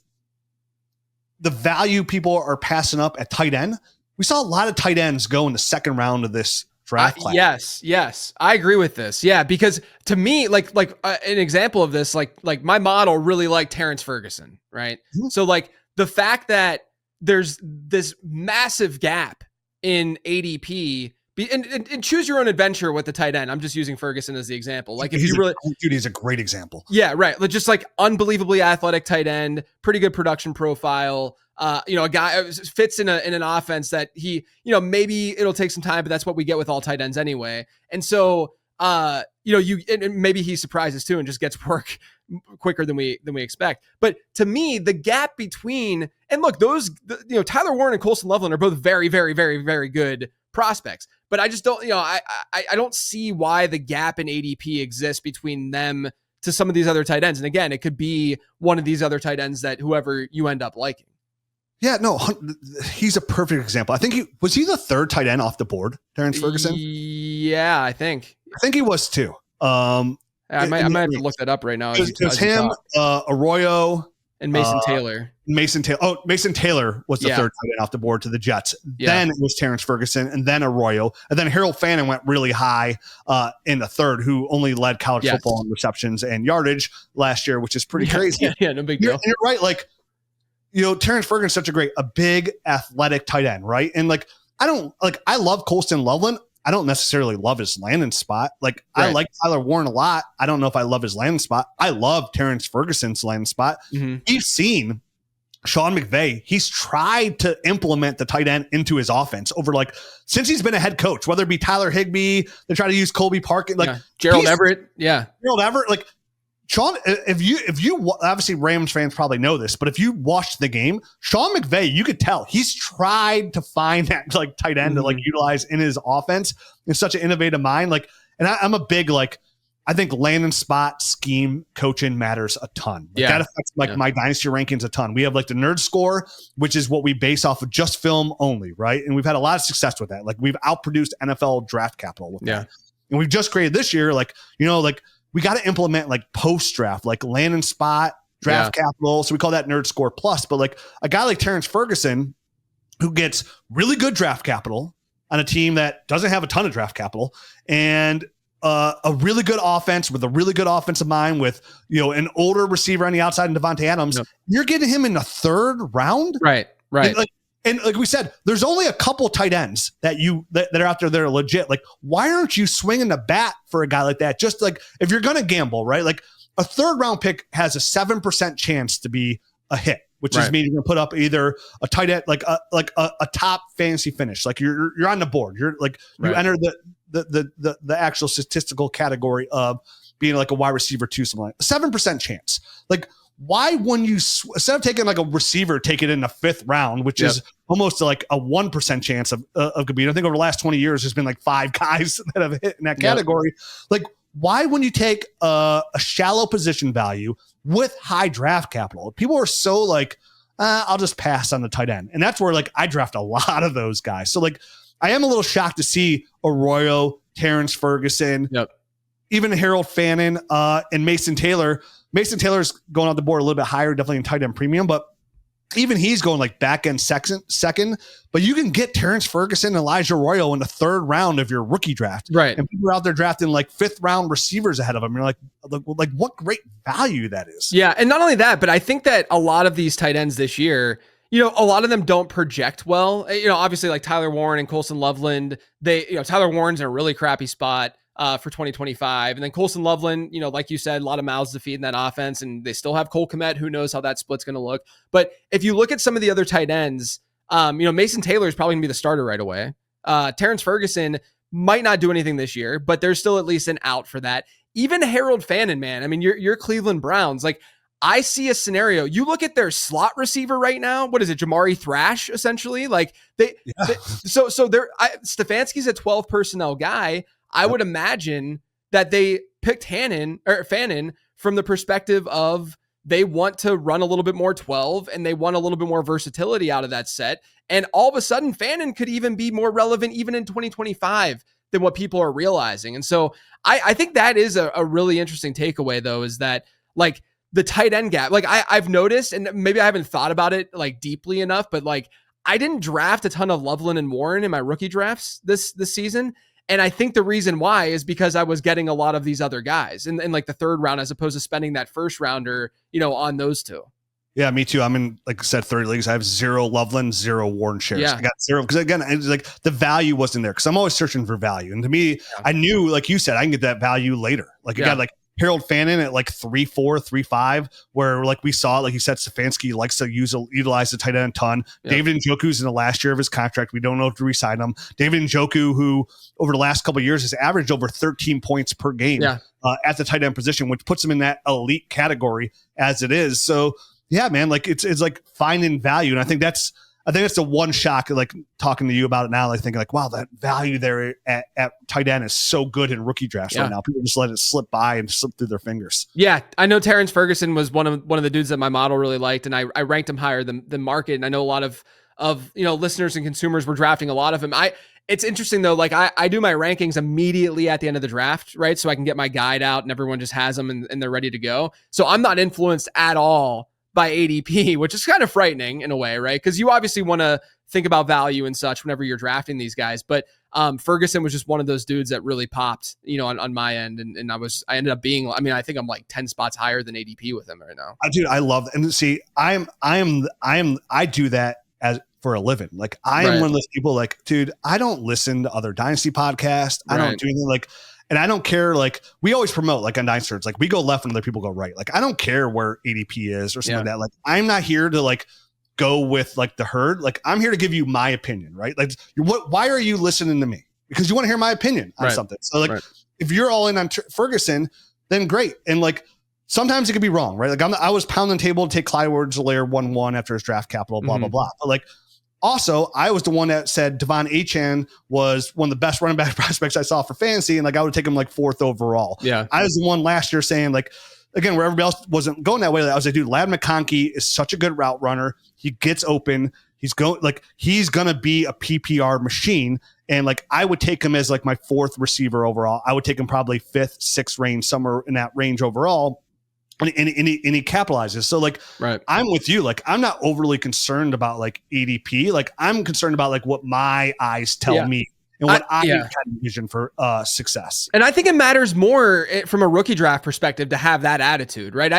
the value people are passing up at tight end. We saw a lot of tight ends go in the second round of this draft class. Yes. I agree with this. Yeah. Because to me, like an example of this, like my model really liked Terrence Ferguson. Right. Mm-hmm. So like the fact that there's this massive gap in ADP and choose your own adventure with the tight end. I'm just using Ferguson as the example. Like if he's a great example. Yeah. Right. Just like unbelievably athletic tight end, pretty good production profile. A guy fits in an offense that he, maybe it'll take some time, but that's what we get with all tight ends anyway. And so, and maybe he surprises too and just gets work quicker than we expect. But to me, the gap between, and look, Tyler Warren and Colston Loveland are both very, very, very, very good prospects. But I just don't, I don't see why the gap in ADP exists between them to some of these other tight ends. And again, it could be one of these other tight ends that whoever you end up liking. Yeah, no, he's a perfect example. I think was he the third tight end off the board, Terrence Ferguson? Yeah, I think he was too. I might have to look that up right now. It was him, Arroyo, and Mason Taylor. Mason Taylor was the third tight end off the board to the Jets. Yeah. Then it was Terrence Ferguson, and then Arroyo, and then Harold Fannin went really high in the third, who only led college football in receptions and yardage last year, which is pretty crazy. Yeah, no big deal. You're right, like. Terrence Ferguson's such a big athletic tight end, right? And I love Colston Loveland. I don't necessarily love his landing spot. Like I like Tyler Warren a lot. I don't know if I love his landing spot. I love Terrence Ferguson's landing spot. Mm-hmm. We've seen Sean McVay. He's tried to implement the tight end into his offense over since he's been a head coach, whether it be Tyler Higbee, they try to use Colby Parkin, Gerald Everett. Yeah. Gerald Everett, Sean, if you obviously Rams fans probably know this, but if you watched the game, Sean McVay, you could tell he's tried to find that tight end to utilize in his offense. It's such an innovative mind. And I'm a big I think landing spot scheme coaching matters a ton. That affects my dynasty rankings a ton. We have the nerd score, which is what we base off of just film only, right? And we've had a lot of success with that. We've outproduced NFL draft capital with that. And we've just created this year, we got to implement post draft, landing spot, draft capital. So we call that Nerd Score Plus. But a guy like Terrence Ferguson, who gets really good draft capital on a team that doesn't have a ton of draft capital and a really good offense with a really good offensive mind with, an older receiver on the outside and Devontae Adams, yep. You're getting him in the 3rd round. Right. And like we said, there's only a couple tight ends that are out there that are legit. Like, why aren't you swinging the bat for a guy like that? Just like, if you're going to gamble, right? Like a 3rd round pick has a 7% chance to be a hit, which is meaning you're going to put up either a tight end, like a top fantasy finish. Like you're on the board. You're like, you enter the actual statistical category of being like a wide receiver 2, something like 7% chance. Like, why wouldn't you, instead of taking like a receiver, take it in the 5th round, which is almost like a 1% chance of competing. I think over the last 20 years, there's been like 5 guys that have hit in that category. Like, why wouldn't you take a shallow position value with high draft capital? People are so like, I'll just pass on the tight end. And that's where like I draft a lot of those guys. So like, I am a little shocked to see Arroyo, Terrence Ferguson, even Harold Fannin, and Mason Taylor. Mason Taylor's going on the board a little bit higher, definitely in tight end premium, but even he's going like back end second. But you can get Terrence Ferguson and Elijah Arroyo in the 3rd round of your rookie draft. Right. And people are out there drafting like 5th round receivers ahead of them. You're like what great value that is. Yeah. And not only that, but I think that a lot of these tight ends this year, a lot of them don't project well. Obviously like Tyler Warren and Colson Loveland, Tyler Warren's in a really crappy spot for 2025. And then Colson Loveland, like you said, a lot of mouths to feed in that offense, and they still have Cole Kmet. Who knows how that split's going to look. But if you look at some of the other tight ends, Mason Taylor is probably going to be the starter right away. Terrence Ferguson might not do anything this year, but there's still at least an out for that. Even Harold Fannin, man. I mean, your Cleveland Browns, like, I see a scenario. You look at their slot receiver right now. What is it? Jamari Thrash, essentially. Like Stefanski's a 12 personnel guy. I would imagine that they picked Fannin from the perspective of they want to run a little bit more 12 and they want a little bit more versatility out of that set. And all of a sudden, Fannin could even be more relevant even in 2025 than what people are realizing. And so I think that is a really interesting takeaway, though, is that like the tight end gap, like I've noticed, and maybe I haven't thought about it like deeply enough, but like I didn't draft a ton of Loveland and Warren in my rookie drafts this season. And I think the reason why is because I was getting a lot of these other guys in like the 3rd round, as opposed to spending that 1st rounder, on those 2. Yeah, me too. I'm in, like I said, 30 leagues. I have 0 Loveland, 0 Warren shares. Yeah. I got 0 because again, it's like the value wasn't there because I'm always searching for value. And to me, I knew, like you said, I can get that value later. Like you got like Harold Fannin at like 3.4, 3.5, where like we saw, like you said, Stefanski likes to utilize the tight end a ton. Yep. David Njoku's in the last year of his contract. We don't know if to re-sign him. David Njoku, who over the last couple of years has averaged over 13 points per game at the tight end position, which puts him in that elite category as it is. So yeah, man, like it's like finding value. And I think that's the one shock, like talking to you about it now, like thinking like, wow, that value there at tight end is so good in rookie drafts right now. People just let it slip by and slip through their fingers. Yeah. I know Terrence Ferguson was one of the dudes that my model really liked, and I ranked him higher than market. And I know a lot of listeners and consumers were drafting a lot of him. It's interesting though, like I do my rankings immediately at the end of the draft, right? So I can get my guide out and everyone just has them and they're ready to go. So I'm not influenced at all by ADP, which is kind of frightening in a way, right? Because you obviously want to think about value and such whenever you're drafting these guys. But Ferguson was just one of those dudes that really popped, on my end. And I ended up being, I think I'm like 10 spots higher than ADP with him right now. Dude, I love it. And see, I do that for a living. Like I am one of those people like, dude, I don't listen to other dynasty podcasts. I don't do anything like, and I don't care, like, we always promote, like, on Dynasty Nerds, like, we go left when other people go right. Like, I don't care where ADP is or something like that. Like, I'm not here to, like, go with, like, the herd. Like, I'm here to give you my opinion, right? Like, why are you listening to me? Because you want to hear my opinion on something. So, like, if you're all in on Ferguson, then great. And, like, sometimes it could be wrong, right? Like, I was pounding the table to take Clyde Edwards-Helaire 1-1 after his draft capital, blah, blah, blah. But, like, also, I was the one that said Devon Achane was one of the best running back prospects I saw for fantasy, and like I would take him like 4th overall. Yeah, I was the one last year saying, like, again, where everybody else wasn't going that way, I was like, dude, Ladd McConkey is such a good route runner. He gets open. He's gonna be a PPR machine, and like I would take him as like my 4th receiver overall. I would take him probably 5th, 6th range, somewhere in that range overall. And he capitalizes. So like, I'm with you. Like, I'm not overly concerned about like ADP. Like, I'm concerned about like what my eyes tell me and what I kind of envision for success. And I think it matters more from a rookie draft perspective to have that attitude, right?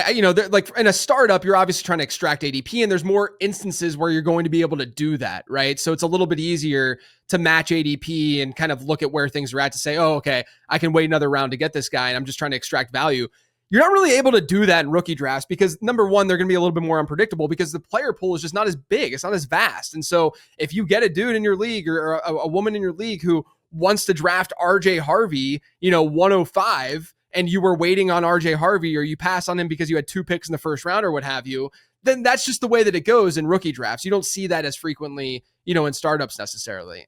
Like in a startup, you're obviously trying to extract ADP, and there's more instances where you're going to be able to do that, right? So it's a little bit easier to match ADP and kind of look at where things are at to say, oh, okay, I can wait another round to get this guy, and I'm just trying to extract value. You're not really able to do that in rookie drafts because, number one, they're going to be a little bit more unpredictable because the player pool is just not as big. It's not as vast. And so if you get a dude in your league or a woman in your league who wants to draft RJ Harvey, 105, and you were waiting on RJ Harvey, or you pass on him because you had 2 picks in the first round or what have you, then that's just the way that it goes in rookie drafts. You don't see that as frequently, in startups necessarily.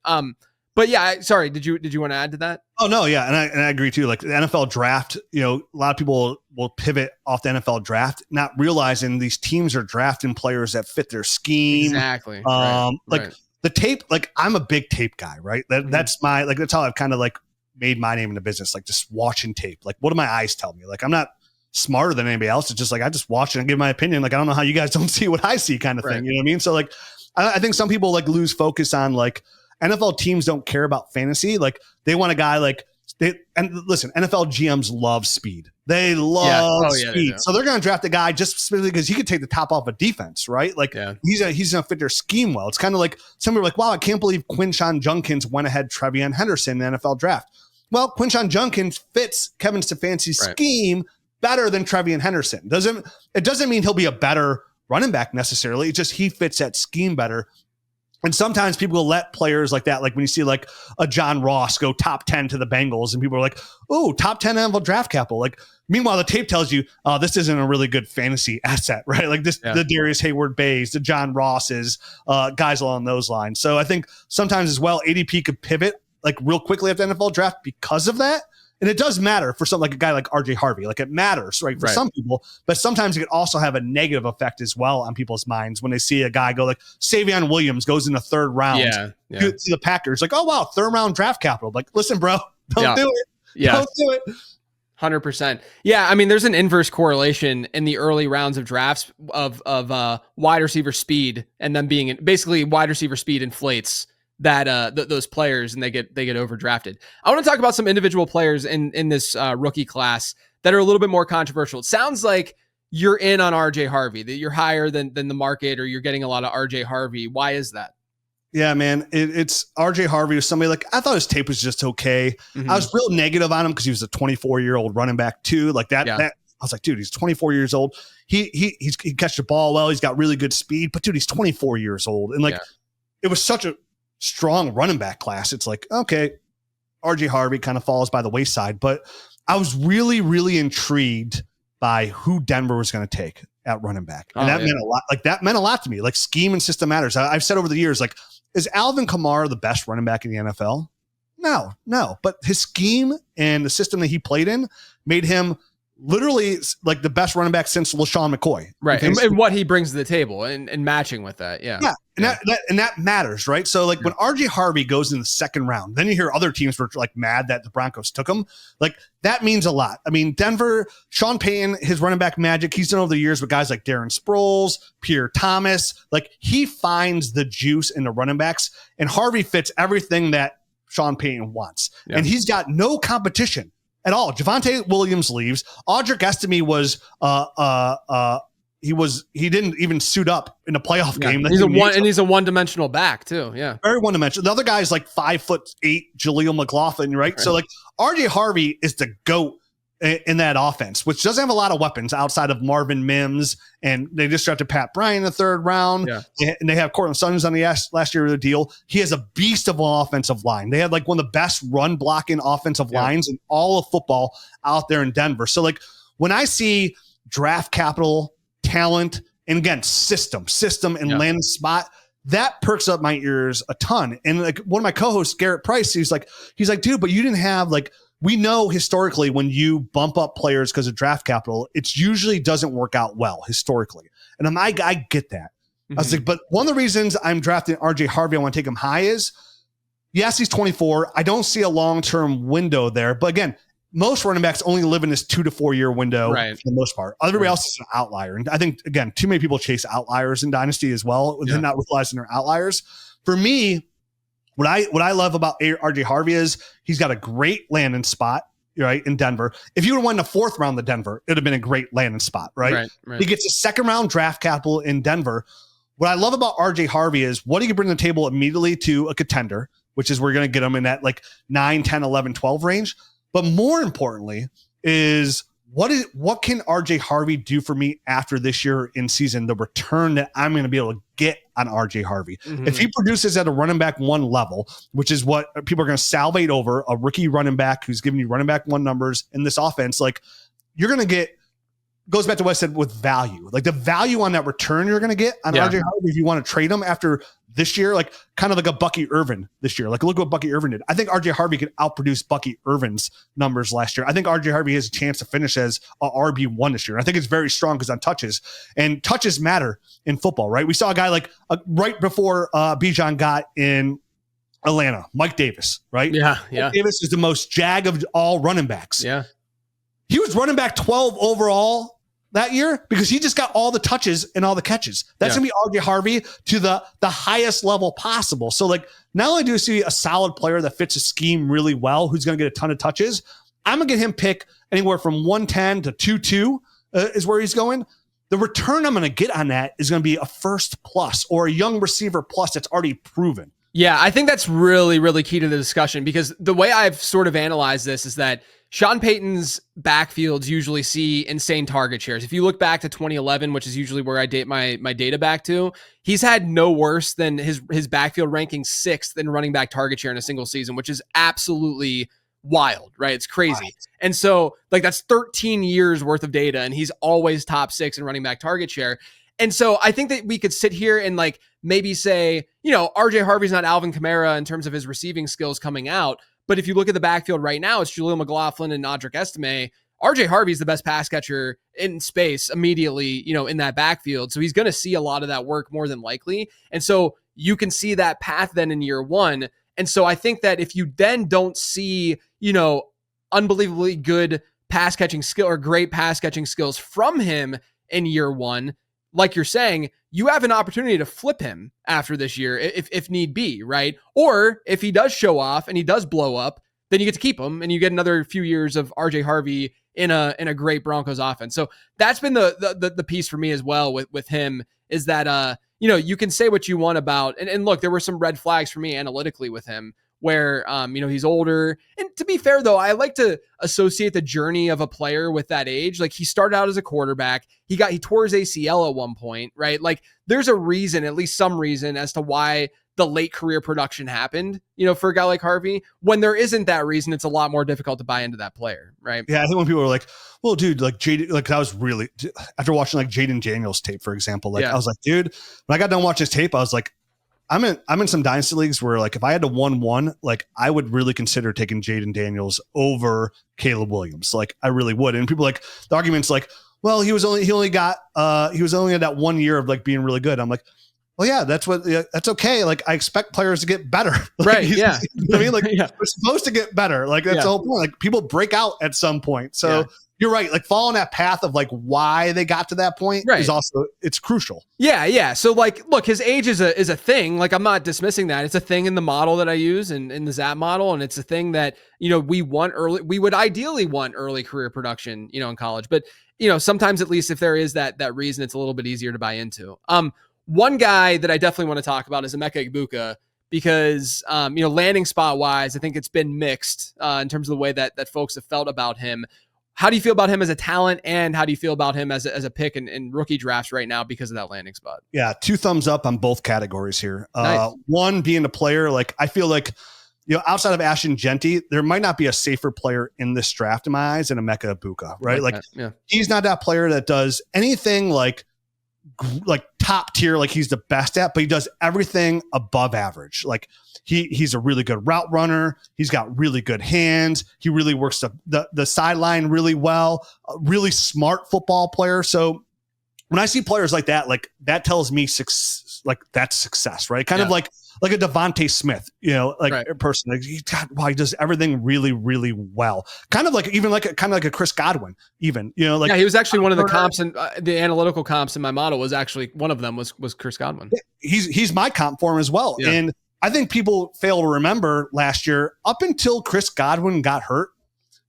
But yeah, sorry, did you want to add to that? Oh no, yeah, and I agree too. Like the NFL draft, a lot of people will pivot off the NFL draft, not realizing these teams are drafting players that fit their scheme. Exactly. The tape, like I'm a big tape guy, right? That's my that's how I've kind of like made my name in the business, like just watching tape. Like what do my eyes tell me? Like I'm not smarter than anybody else. It's just like I just watch it and give my opinion. Like I don't know how you guys don't see what I see, kind of thing. You know what I mean? So like I think some people like lose focus on like NFL teams don't care about fantasy. Like they want a guy like listen, NFL GMs love speed. They love speed. So they're going to draft a guy just specifically because he could take the top off a defense, right? Like he's going to fit their scheme well. It's kind of like some people are like, wow, I can't believe Quinshon Judkins went ahead Trevion Henderson in the NFL draft. Well, Quinshon Judkins fits Kevin Stefanski's scheme better than Trevion Henderson. It doesn't mean he'll be a better running back necessarily. It's just he fits that scheme better. And sometimes people will let players like that, like when you see like a John Ross go top 10 to the Bengals and people are like, oh, top 10 NFL draft capital. Like, meanwhile, the tape tells you, oh, this isn't a really good fantasy asset, right? Like the Darius Hayward-Bays, the John Rosses, guys along those lines. So I think sometimes as well, ADP could pivot like real quickly after the NFL draft because of that. And it does matter for something like a guy like RJ Harvey. Like it matters, right? For some people, but sometimes it could also have a negative effect as well on people's minds when they see a guy go like Savion Williams goes in the 3rd round to the Packers. Like, oh, wow, 3rd round draft capital. Like, listen, bro, don't do it. Don't do it. 100%. Yeah. I mean, there's an inverse correlation in the early rounds of drafts of wide receiver speed and them being basically wide receiver speed inflates that those players and they get overdrafted. I want to talk about some individual players in this rookie class that are a little bit more controversial. It sounds like you're in on RJ Harvey, that you're higher than the market, or you're getting a lot of RJ Harvey. Why is that? Yeah, man, it's RJ Harvey was somebody like I thought his tape was just okay. I was real negative on him because he was a 24-year-old running back too. Like that I was like, dude, he's 24 years old. He catches the ball well. He's got really good speed, but dude, he's 24 years old, and like it was such a strong running back class. It's like, okay, RJ Harvey kind of falls by the wayside, but I was really, really intrigued by who Denver was going to take at running back. And that meant a lot. Like that meant a lot to me. Like scheme and system matters. I've said over the years, like, is Alvin Kamara the best running back in the NFL? No, but his scheme and the system that he played in made him literally like the best running back since LaShawn McCoy. Right. And what he brings to the table and matching with that. Yeah. And that matters, right? So like when RJ Harvey goes in the 2nd round, then you hear other teams were like mad that the Broncos took him. Like that means a lot. I mean, Denver, Sean Payton, his running back magic, he's done over the years with guys like Darren Sproles, Pierre Thomas. Like he finds the juice in the running backs, and Harvey fits everything that Sean Payton wants. Yeah. And he's got no competition at all. Javonte Williams leaves. Audric Estime was he didn't even suit up in a playoff game. He's a one-dimensional back too. Yeah. Very one-dimensional. The other guy is like 5'8" Jaleel McLaughlin, right? So like RJ Harvey is the GOAT in that offense, which doesn't have a lot of weapons outside of Marvin Mims, and they just drafted Pat Bryant in the 3rd round. Yeah. And they have Cortland Sutton on the last year of the deal. He has a beast of an offensive line. They had like one of the best run blocking offensive lines in all of football out there in Denver. So like when I see draft capital, talent, and again, system and land spot, that perks up my ears a ton. And like one of my co-hosts, Garrett Price, he's like, dude, but you didn't have like, we know historically when you bump up players because of draft capital, it usually doesn't work out well historically. And I get that. I was like, but one of the reasons I'm drafting RJ Harvey, I want to take him high is, yes, he's 24. I don't see a long-term window there. But again, most running backs only live in this 2 to 4 year window for the most part. Everybody else is an outlier. And I think, again, too many people chase outliers in Dynasty as well, not realizing they're outliers. For me, What I love about RJ Harvey is he's got a great landing spot, right, in Denver. If you would have won the 4th round of Denver, it would have been a great landing spot, right? He gets a 2nd round draft capital in Denver. What I love about RJ Harvey is what he can bring to the table immediately to a contender, which is we're going to get him in that like 9, 10, 11, 12 range. But more importantly is what can RJ Harvey do for me after this year in season, the return that I'm going to be able to get on RJ Harvey. If he produces at a running back 1 level, which is what people are going to salivate over, a rookie running back who's giving you running back 1 numbers in this offense, like you're going to get, goes back to what I said with value, like the value on that return you're going to get on RJ Harvey if you want to trade him after this year, like kind of like a Bucky Irvin this year. Like look what Bucky Irvin did. I think RJ Harvey could outproduce Bucky Irvin's numbers last year. I think RJ Harvey has a chance to finish as a RB1 this year. And I think it's very strong because on touches, and touches matter in football, right? We saw a guy like right before Bijan got in Atlanta, Mike Davis, right? Mike Davis is the most jag of all running backs. He was running back 12 overall that year because he just got all the touches and all the catches. That's going to be RJ Harvey to the highest level possible. So like not only do you see a solid player that fits a scheme really well, who's going to get a ton of touches, I'm going to get him pick anywhere from 110 to 22 is where he's going. The return I'm going to get on that is going to be a 1st plus or a young receiver plus that's already proven. Yeah, I think that's really, really key to the discussion because the way I've sort of analyzed this is that Sean Payton's backfields usually see insane target shares. If you look back to 2011, which is usually where I date my data back to, he's had no worse than his backfield ranking 6th in running back target share in a single season, which is absolutely wild, right? It's crazy. Right. And so like that's 13 years worth of data and he's always top 6 in running back target share. And so I think that we could sit here and like maybe say, RJ Harvey's not Alvin Kamara in terms of his receiving skills coming out. But if you look at the backfield right now, it's Jaleel McLaughlin and Audric Estime. RJ Harvey's the best pass catcher in space immediately, in that backfield. So he's going to see a lot of that work more than likely. And so you can see that path then in year 1. And so I think that if you then don't see, unbelievably good pass catching skill or great pass catching skills from him in year 1, like you're saying, you have an opportunity to flip him after this year if need be, right? Or if he does show off and he does blow up, then you get to keep him and you get another few years of RJ Harvey in a great Broncos offense. So that's been the piece for me as well with him is that, you can say what you want about, and look, there were some red flags for me analytically with him where, he's older. And to be fair though, I like to associate the journey of a player with that age. Like he started out as a quarterback. He tore his ACL at one point, right? Like there's a reason, at least some reason as to why the late career production happened, for a guy like Harvey. When there isn't that reason, it's a lot more difficult to buy into that player, right? Yeah, I think when people are like, well, dude, like Jaden, like I was really, after watching like Jaden Daniels tape, for example, I was like, dude, when I got done watching his tape, I was like, I'm in some dynasty leagues where like if I had to 1-1, like I would really consider taking Jaden Daniels over Caleb Williams. Like I really would. And people like the argument's like, well, he was only at that 1 year of like being really good. I'm like, well, yeah, that's okay. Like I expect players to get better. Like, right. Yeah. I mean, like we're supposed to get better. Like that's the whole point. Like people break out at some point. So you're right. Like following that path of like why they got to that point is also, it's crucial. Yeah. Yeah. So like, look, his age is a thing. Like I'm not dismissing that. It's a thing in the model that I use and in the ZAP model. And it's a thing that, we would ideally want early career production, in college, but sometimes at least if there is that reason, it's a little bit easier to buy into. One guy that I definitely want to talk about is Emeka Egbuka because, landing spot wise, I think it's been mixed in terms of the way that folks have felt about him. How do you feel about him as a talent, and how do you feel about him as a pick in rookie drafts right now because of that landing spot? Yeah, 2 thumbs up on both categories here. Nice. One being a player, like I feel like, outside of Ashton Genty, there might not be a safer player in this draft in my eyes than Emeka Egbuka, right? He's not that player that does anything like top tier, like he's the best at, but he does everything above average. Like he's a really good route runner. He's got really good hands. He really works the sideline really well, a really smart football player. So when I see players like that tells me that's success, right? Kind of like a Devontae Smith, a person like he does everything really, really well. Kind of like a Chris Godwin, even, he was actually one of the comps and the analytical comps in my model was actually one of them was Chris Godwin. He's my comp for him as well. Yeah. And I think people fail to remember last year, up until Chris Godwin got hurt,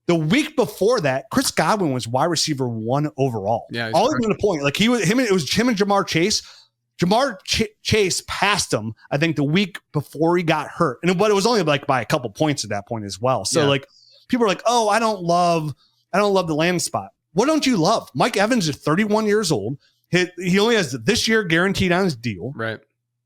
the week before that, Chris Godwin was wide receiver 1 overall. Yeah, all even a point. Like it was him and Jamar Chase. Chase passed him, I think, the week before he got hurt. But it was only like by a couple points at that point as well. So like people are like, oh, I don't love the landing spot. What don't you love? Mike Evans is 31 years old. He only has this year guaranteed on his deal. Right.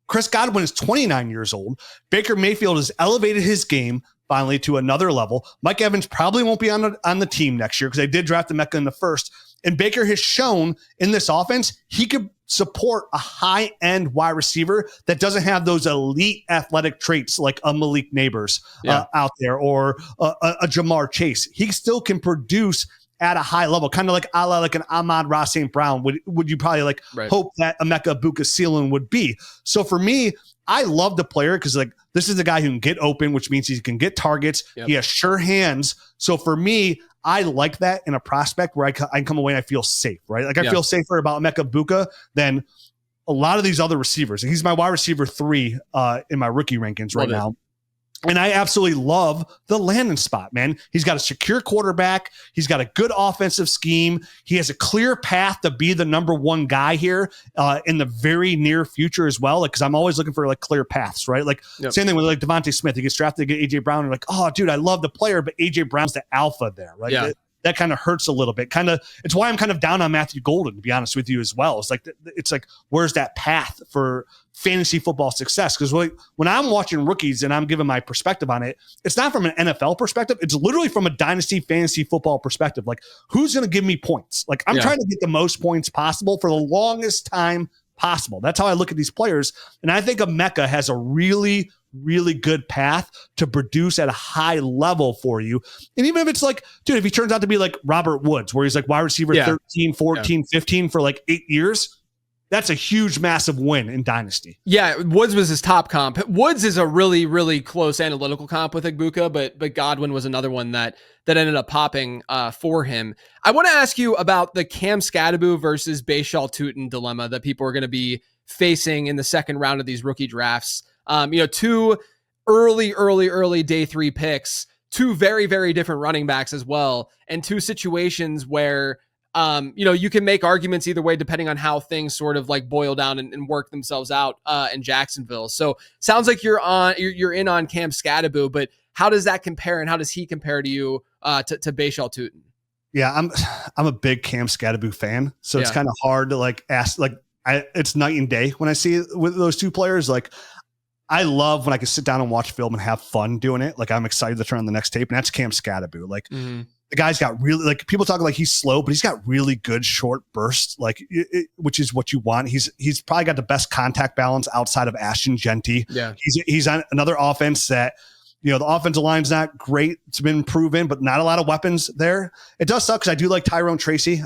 Chris Godwin is 29 years old. Baker Mayfield has elevated his game finally to another level. Mike Evans probably won't be on the team next year because they did draft Emeka in the first. And Baker has shown in this offense he could support a high-end wide receiver that doesn't have those elite athletic traits like a Malik Neighbors out there or a Jamar Chase. He still can produce at a high level, kind of like a la like an Ahmad-Ra St. Brown would you probably like hope that Emeka Egbuka ceiling would be. So for me, I love the player because like this is a guy who can get open, which means he can get targets. He has sure hands. So for me, I like that in a prospect where I can come away and I feel safe, right? Like I feel safer about Emeka Egbuka than a lot of these other receivers. He's my wide receiver 3 in my rookie rankings right now. And I absolutely love the landing spot, man. He's got a secure quarterback. He's got a good offensive scheme. He has a clear path to be the number 1 guy here in the very near future as well. Like, because I'm always looking for like clear paths, right? Like same thing with like Devontae Smith. He gets drafted to get AJ Brown. And like, oh, dude, I love the player, but AJ Brown's the alpha there, right? Yeah. That kind of hurts a little bit. It's why I'm kind of down on Matthew Golden, to be honest with you as well. It's like, where's that path for fantasy football success? Because when I'm watching rookies and I'm giving my perspective on it, it's not from an NFL perspective. It's literally from a dynasty fantasy football perspective. Like, who's going to give me points? Like, I'm trying to get the most points possible for the longest time possible. That's how I look at these players. And I think Emeka has a really, really good path to produce at a high level for you. And even if it's like, dude, if he turns out to be like Robert Woods, where he's like wide receiver 13, 14, 15 for like 8 years, that's a huge, massive win in Dynasty. Yeah, Woods was his top comp. Woods is a really, really close analytical comp with Egbuka, but Godwin was another one that ended up popping for him. I want to ask you about the Cam Skattebo versus Bhayshul Tuten dilemma that people are going to be facing in the second round of these rookie drafts. 2 early day 3 picks, 2 very, very different running backs as well, and 2 situations where you can make arguments either way depending on how things sort of like boil down and work themselves out in Jacksonville. So sounds like you're in on Cam Skattebo, but how does that compare and how does he compare to you to Bhayshul Tuten? Yeah, I'm a big Cam Skattebo fan, so it's kind of hard to like ask. Like, it's night and day when I see with those 2 players. Like, I love when I can sit down and watch film and have fun doing it. Like, I'm excited to turn on the next tape, and that's Cam Skattebo. Like. The guy's got really, like, people talk like he's slow, but he's got really good short bursts, like which is what you want. He's probably got the best contact balance outside of Ashton Genty. Yeah, he's on another offense that, the offensive line's not great. It's been proven, but not a lot of weapons there. It does suck because I do like Tyrone Tracy.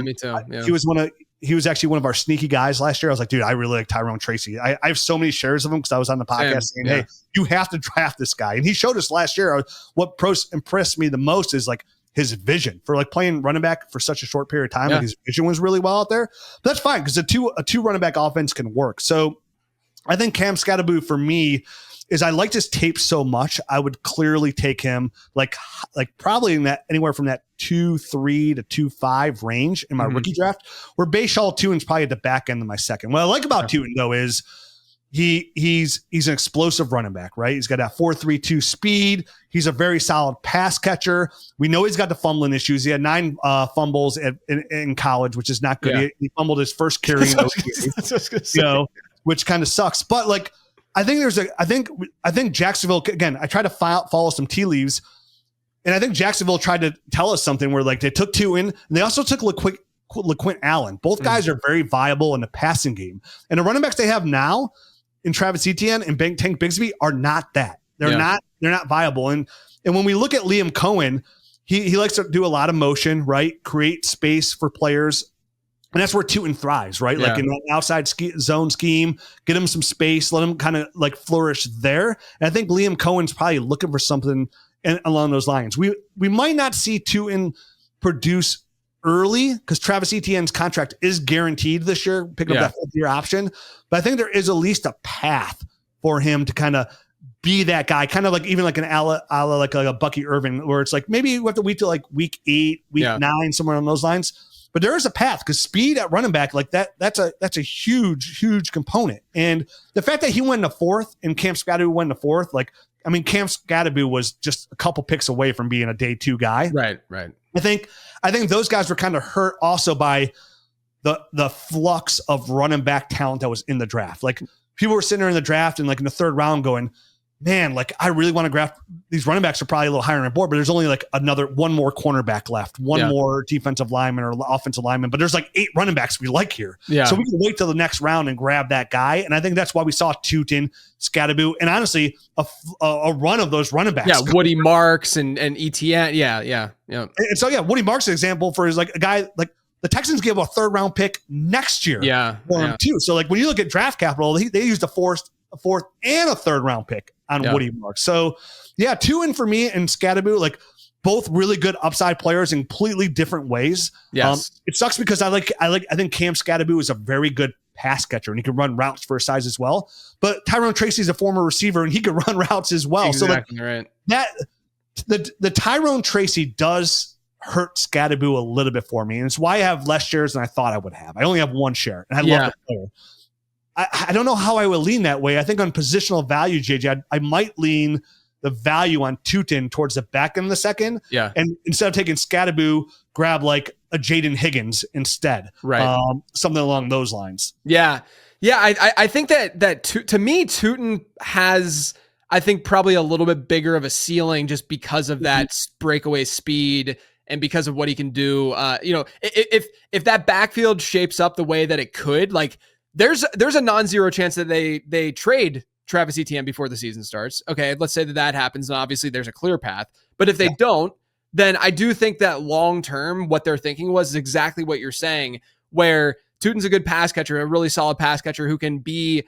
Me too. Yeah. He was actually one of our sneaky guys last year. I was like, dude, I really like Tyrone Tracy. I have so many shares of him because I was on the podcast saying, hey, you have to draft this guy. And he showed us last year. What impressed me the most is like his vision for like playing running back for such a short period of time. Like his vision was really well out there. But that's fine because a two running back offense can work. So I think Cam Skattebo for me is I liked his tape so much. I would clearly take him like probably in that anywhere from that 2.3 to 2.5 range in my rookie draft, where Bhayshul Tuten's probably at the back end of my second. What I like about Tuten though is he's an explosive running back, right? He's got that 4.32 speed. He's a very solid pass catcher. We know he's got the fumbling issues. He had 9 fumbles in college, which is not good. Yeah. He fumbled his first carry, which kind of sucks. But like, I think Jacksonville, again, I try to follow some tea leaves, and I think Jacksonville tried to tell us something where like they took Tuten and they also took LaQuint Allen. Both guys are very viable in the passing game, and the running backs they have now in Travis Etienne and Tank Bigsby are not that. They're not viable. And when we look at Liam Cohen, he likes to do a lot of motion, right? Create space for players. And that's where Tuten thrives, right? Like in that outside zone scheme, get him some space, let him kind of like flourish there. And I think Liam Cohen's probably looking for something along those lines. We might not see Tuten produce early because Travis Etienne's contract is guaranteed this year, pick up that 5th-year option. But I think there is at least a path for him to kind of be that guy, kind of like even like an like a Bucky Irvin, where it's like maybe you have to wait till like week 8, week 9, somewhere on those lines. But there is a path because speed at running back, like that's a huge component. And the fact that he went in the 4th and Cam Skattebo went in the 4th, like, I mean, Cam Skattebo was just a couple picks away from being a day 2 guy. Right. I think those guys were kind of hurt also by the flux of running back talent that was in the draft. Like people were sitting there in the draft and like in the 3rd round going, man, like I really want to draft these running backs are probably a little higher on the board, but there's only like one more cornerback left, one more defensive lineman or offensive lineman, but there's like 8 running backs we like here. Yeah. So we can wait till the next round and grab that guy. And I think that's why we saw Tuten, Skattebo, and honestly a run of those running backs. Yeah. Woody Marks and ETN. Yeah. And so, Woody Marks is an example for is like a guy like the Texans gave a 3rd round pick next year. For him too. So like when you look at draft capital, they used a 4th and a 3rd round pick on Woody Marks. So Tuten for me and Skattebo, like both really good upside players in completely different ways. Yes. It sucks because I think Cam Skattebo is a very good pass catcher and he can run routes for his size as well. But Tyrone Tracy is a former receiver and he can run routes as well. Exactly, so right. That the Tyrone Tracy does hurt Skattebo a little bit for me. And it's why I have less shares than I thought I would have. I only have 1 share and I love the player. I don't know how I would lean that way. I think on positional value, JJ, I might lean the value on Tuten towards the back end of the 2nd. Yeah. And instead of taking Skattebo, grab like a Jaden Higgins instead. Right. Something along those lines. Yeah. Yeah. I think that to me, Tuten has, I think probably a little bit bigger of a ceiling just because of that breakaway speed and because of what he can do. If that backfield shapes up the way that it could, like, there's a non-zero chance that they trade Travis Etienne before the season starts. Okay, let's say that happens, and obviously there's a clear path. But if they don't, then I do think that long term, what they're thinking was exactly what you're saying, where Tuten's a good pass catcher, a really solid pass catcher who can be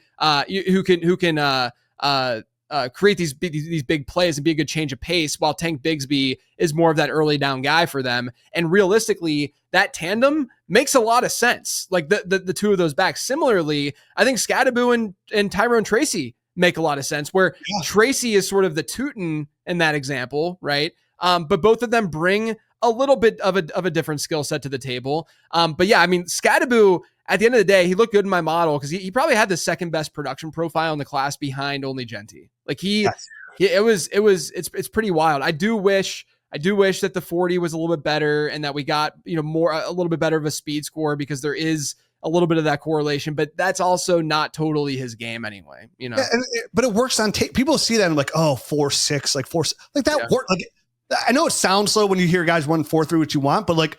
create these big plays and be a good change of pace, while Tank Bigsby is more of that early down guy for them. And realistically, that tandem makes a lot of sense. Like the two of those backs. Similarly, I think Skattebo and Tyrone Tracy make a lot of sense, where Tracy is sort of the Tuten in that example, right? But both of them bring a little bit of a different skill set to the table. But yeah, I mean, Skattebo, at the end of the day, he looked good in my model because he probably had the 2nd best production profile in the class behind only Genty. Like it's pretty wild. I do wish that the 40 was a little bit better and that we got, a little bit better of a speed score, because there is a little bit of that correlation, but that's also not totally his game anyway, but it works on tape. People see that and like, 4.6, like 4, like that work. Like, I know it sounds slow when you hear guys run 4.3 what you want, but like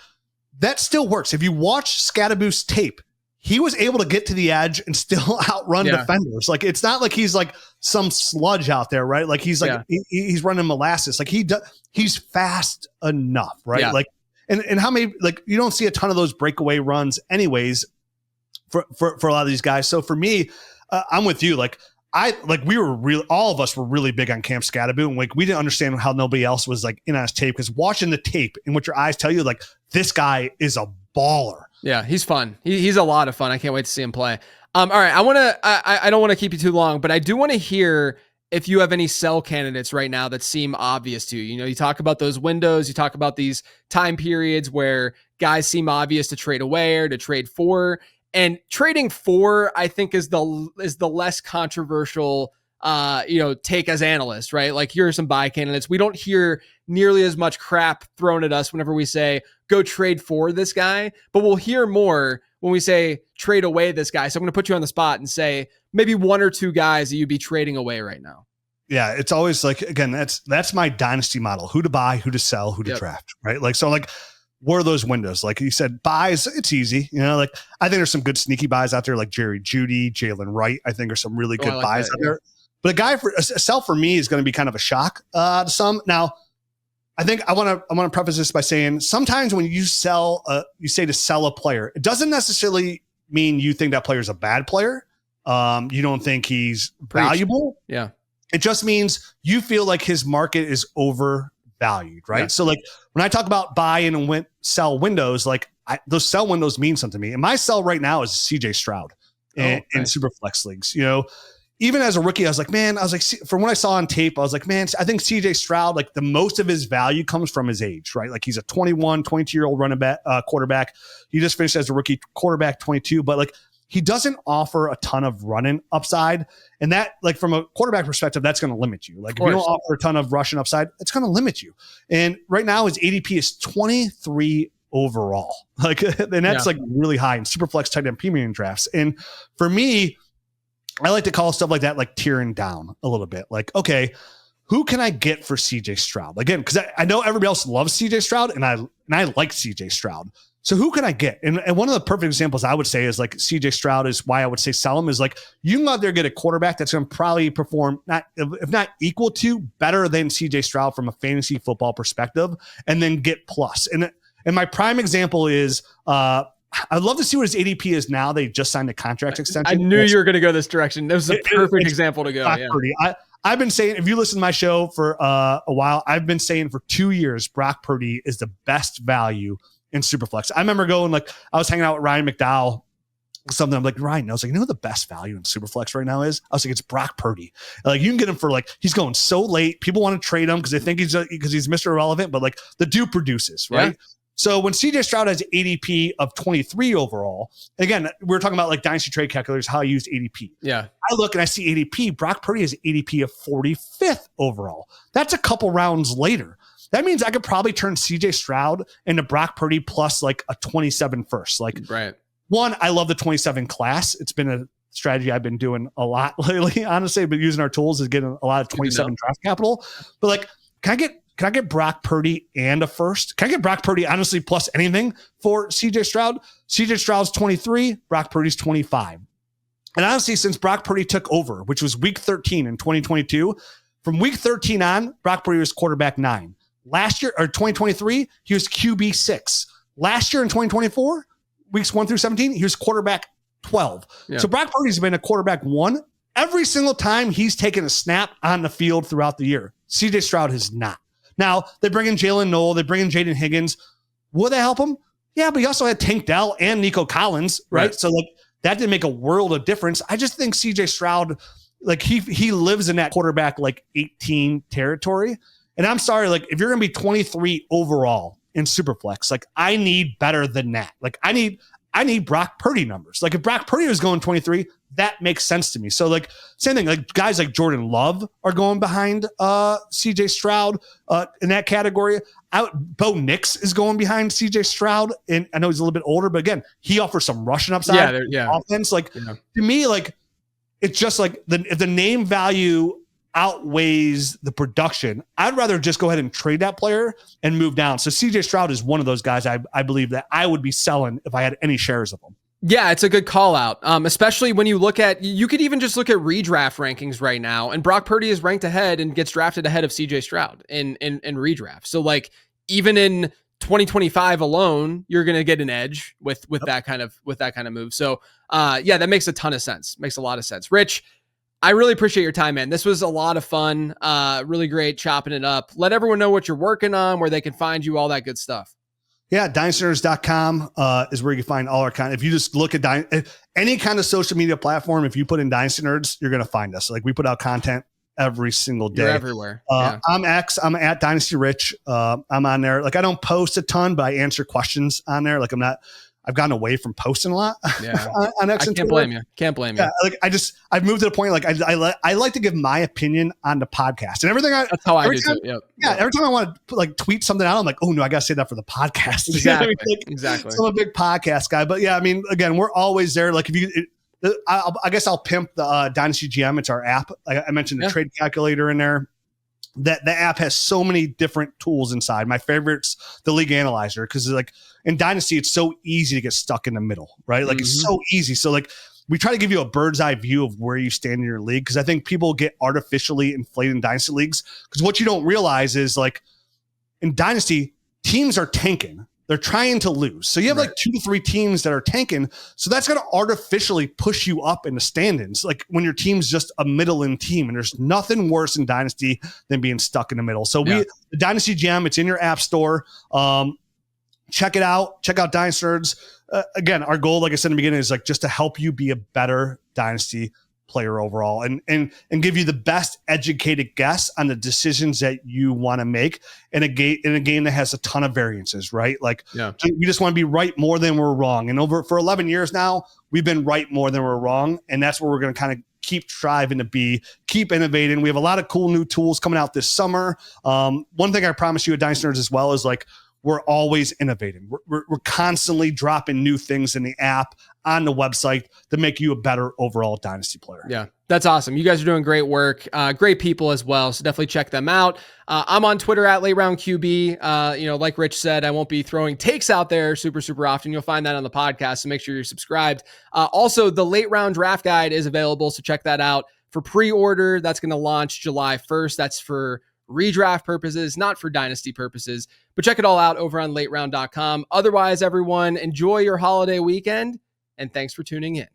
that still works. If you watch Skattebo's tape, he was able to get to the edge and still outrun defenders. Like, it's not like he's like some sludge out there, right? Like he's like, he's running molasses. Like he's fast enough, right? Yeah. Like, and how many, like, you don't see a ton of those breakaway runs anyways for a lot of these guys. So for me, I'm with you. Like, all of us were really big on Cam Skattebo, and like we didn't understand how nobody else was like in on his tape, because watching the tape and what your eyes tell you, like, this guy is a baller. Yeah, he's fun. He's a lot of fun. I can't wait to see him play. All right, I don't want to keep you too long, but I do want to hear if you have any sell candidates right now that seem obvious to you. You talk about those windows, you talk about these time periods where guys seem obvious to trade away or to trade for. And trading for, I think, is the less controversial, take as analysts, right? Like, here are some buy candidates. We don't hear nearly as much crap thrown at us whenever we say, go trade for this guy, but we'll hear more when we say trade away this guy. So I'm going to put you on the spot and say maybe 1 or 2 guys that you'd be trading away right now. Yeah, it's always like, again, that's my dynasty model: who to buy, who to sell, who to draft, right? Like, so like, what are those windows? Like you said, buys, it's easy. Like, I think there's some good sneaky buys out there, like Jerry Jeudy, Jalen Wright, I think are some really good buys out there. But a sell for me is going to be kind of a shock to some. Now, I think I want to preface this by saying, sometimes when you sell, you say to sell a player, it doesn't necessarily mean you think that player is a bad player. You don't think he's valuable. Yeah. It just means you feel like his market is overvalued, right? Yeah. So like when I talk about buy and sell windows, like those sell windows mean something to me. And my sell right now is CJ Stroud in Superflex leagues. even as a rookie, I was like, from what I saw on tape, I was like, man, I think CJ Stroud, like the most of his value comes from his age, right? Like he's a 21, 22-year-old quarterback. He just finished as a rookie quarterback, 22, but like he doesn't offer a ton of running upside. And that, like from a quarterback perspective, that's going to limit you. Like if you don't offer a ton of rushing upside, it's going to limit you. And right now his ADP is 23 overall. Like, and that's like really high in Superflex tight end premium drafts. And for me, I like to call stuff like that, like tearing down a little bit. Like, okay, who can I get for CJ Stroud? Again, because I know everybody else loves CJ Stroud, and I like CJ Stroud. So who can I get? And one of the perfect examples I would say is like CJ Stroud is why I would say sell him is like you can go out there and get a quarterback that's going to probably perform if not equal to better than CJ Stroud from a fantasy football perspective, and then get plus. And my prime example is I'd love to see what his ADP is now. They just signed a contract extension. I knew you were going to go this direction. That was a perfect example to go. Yeah. I've been saying, if you listen to my show for a while, I've been saying for 2 years, Brock Purdy is the best value in Superflex. I remember going, like, I was hanging out with Ryan McDowell, something. I'm like, Ryan, I was like, you know what the best value in Superflex right now is? I was like, it's Brock Purdy. Like, you can get him for like, he's going so late. People want to trade him because they think he's Mr. Irrelevant, but like the dude produces, right? Yeah. So when CJ Stroud has ADP of 23 overall, again, we're talking about like dynasty trade calculators, how I use ADP. Yeah. I look and I see ADP. Brock Purdy has ADP of 45th overall. That's a couple rounds later. That means I could probably turn CJ Stroud into Brock Purdy plus like a 27 first. Like, right. One, I love the 27 class. It's been a strategy I've been doing a lot lately. Honestly, I've been using our tools is getting a lot of 27 draft capital. But like, can I get Brock Purdy and a first? Can I get Brock Purdy, honestly, plus anything for CJ Stroud? CJ Stroud's 23, Brock Purdy's 25. And honestly, since Brock Purdy took over, which was week 13 in 2022, from week 13 on, Brock Purdy was quarterback 9. Last year, or 2023, he was QB 6. Last year in 2024, weeks 1 through 17, he was quarterback 12. Yeah. So Brock Purdy's been a quarterback 1 every single time he's taken a snap on the field throughout the year. CJ Stroud has not. Now, they bring in Jalen Noel, they bring in Jaden Higgins. Will they help him? Yeah, but he also had Tank Dell and Nico Collins, right? So like that didn't make a world of difference. I just think CJ Stroud, like he lives in that quarterback like 18 territory. And I'm sorry, like if you're going to be 23 overall in Superflex, like I need better than that. Like I need Brock Purdy numbers. Like if Brock Purdy was going 23, that makes sense to me. So like same thing, like guys like Jordan Love are going behind CJ Stroud in that category. Bo Nix is going behind CJ Stroud. And I know he's a little bit older, but again, he offers some rushing upside offense. Like to me, like it's just like if the name value outweighs the production, I'd rather just go ahead and trade that player and move down. So CJ Stroud is one of those guys I believe that I would be selling if I had any shares of them. Yeah, it's a good call out, especially when you could even just look at redraft rankings right now, and Brock Purdy is ranked ahead and gets drafted ahead of CJ Stroud in redraft. So like even in 2025 alone, you're going to get an edge with that kind of move. So yeah, that makes a ton of sense. Makes a lot of sense. Rich, I really appreciate your time, man. This was a lot of fun. Really great chopping it up. Let everyone know what you're working on, where they can find you, all that good stuff. Yeah, dynastynerds.com is where you can find all our content. If you just look at any kind of social media platform, if you put in Dynasty Nerds, you're going to find us. Like we put out content every single day. You're everywhere. I'm at Dynasty Rich. I'm on there. Like I don't post a ton, but I answer questions on there. Like I've gotten away from posting a lot. Yeah. on X. I can't blame you. Can't blame you. Yeah, like I've moved to the point like I like to give my opinion on the podcast and everything. That's how I do too. Yep. Yeah. Every time I want to like tweet something out, I'm like, oh no, I got to say that for the podcast. Exactly. Exactly. So I'm a big podcast guy, but yeah, I mean, again, we're always there. Like I guess I'll pimp the Dynasty GM. It's our app. I mentioned the trade calculator in there. That the app has so many different tools inside. My favorite's the league analyzer because like in Dynasty, it's so easy to get stuck in the middle, right? Like it's so easy. So like we try to give you a bird's eye view of where you stand in your league because I think people get artificially inflated in Dynasty leagues because what you don't realize is like in Dynasty, teams are tanking. They're trying to lose. So you have like 2 to 3 teams that are tanking. So that's going to artificially push you up in the standings. Like when your team's just a middling team and there's nothing worse in Dynasty than being stuck in the middle. So the Dynasty Gem, it's in your app store. Check it out. Check out Dynasty Nerds. Again, our goal, like I said in the beginning, is like just to help you be a better Dynasty player overall and give you the best educated guess on the decisions that you want to make in a game that has a ton of variances, right? Like we just want to be right more than we're wrong. And for 11 years now, we've been right more than we're wrong. And that's what we're going to kind of keep striving to keep innovating. We have a lot of cool new tools coming out this summer. One thing I promise you at Dynasty Nerds as well is like, we're always innovating. We're constantly dropping new things in the app, on the website to make you a better overall Dynasty player. Yeah, that's awesome. You guys are doing great work. Great people as well. So definitely check them out. I'm on Twitter at LateRoundQB. Like Rich said, I won't be throwing takes out there super often. You'll find that on the podcast. So make sure you're subscribed. Also, the Late Round Draft Guide is available. So check that out for pre-order. That's going to launch July 1st. That's for redraft purposes, not for dynasty purposes, but check it all out over on lateround.com. Otherwise, everyone, enjoy your holiday weekend and thanks for tuning in.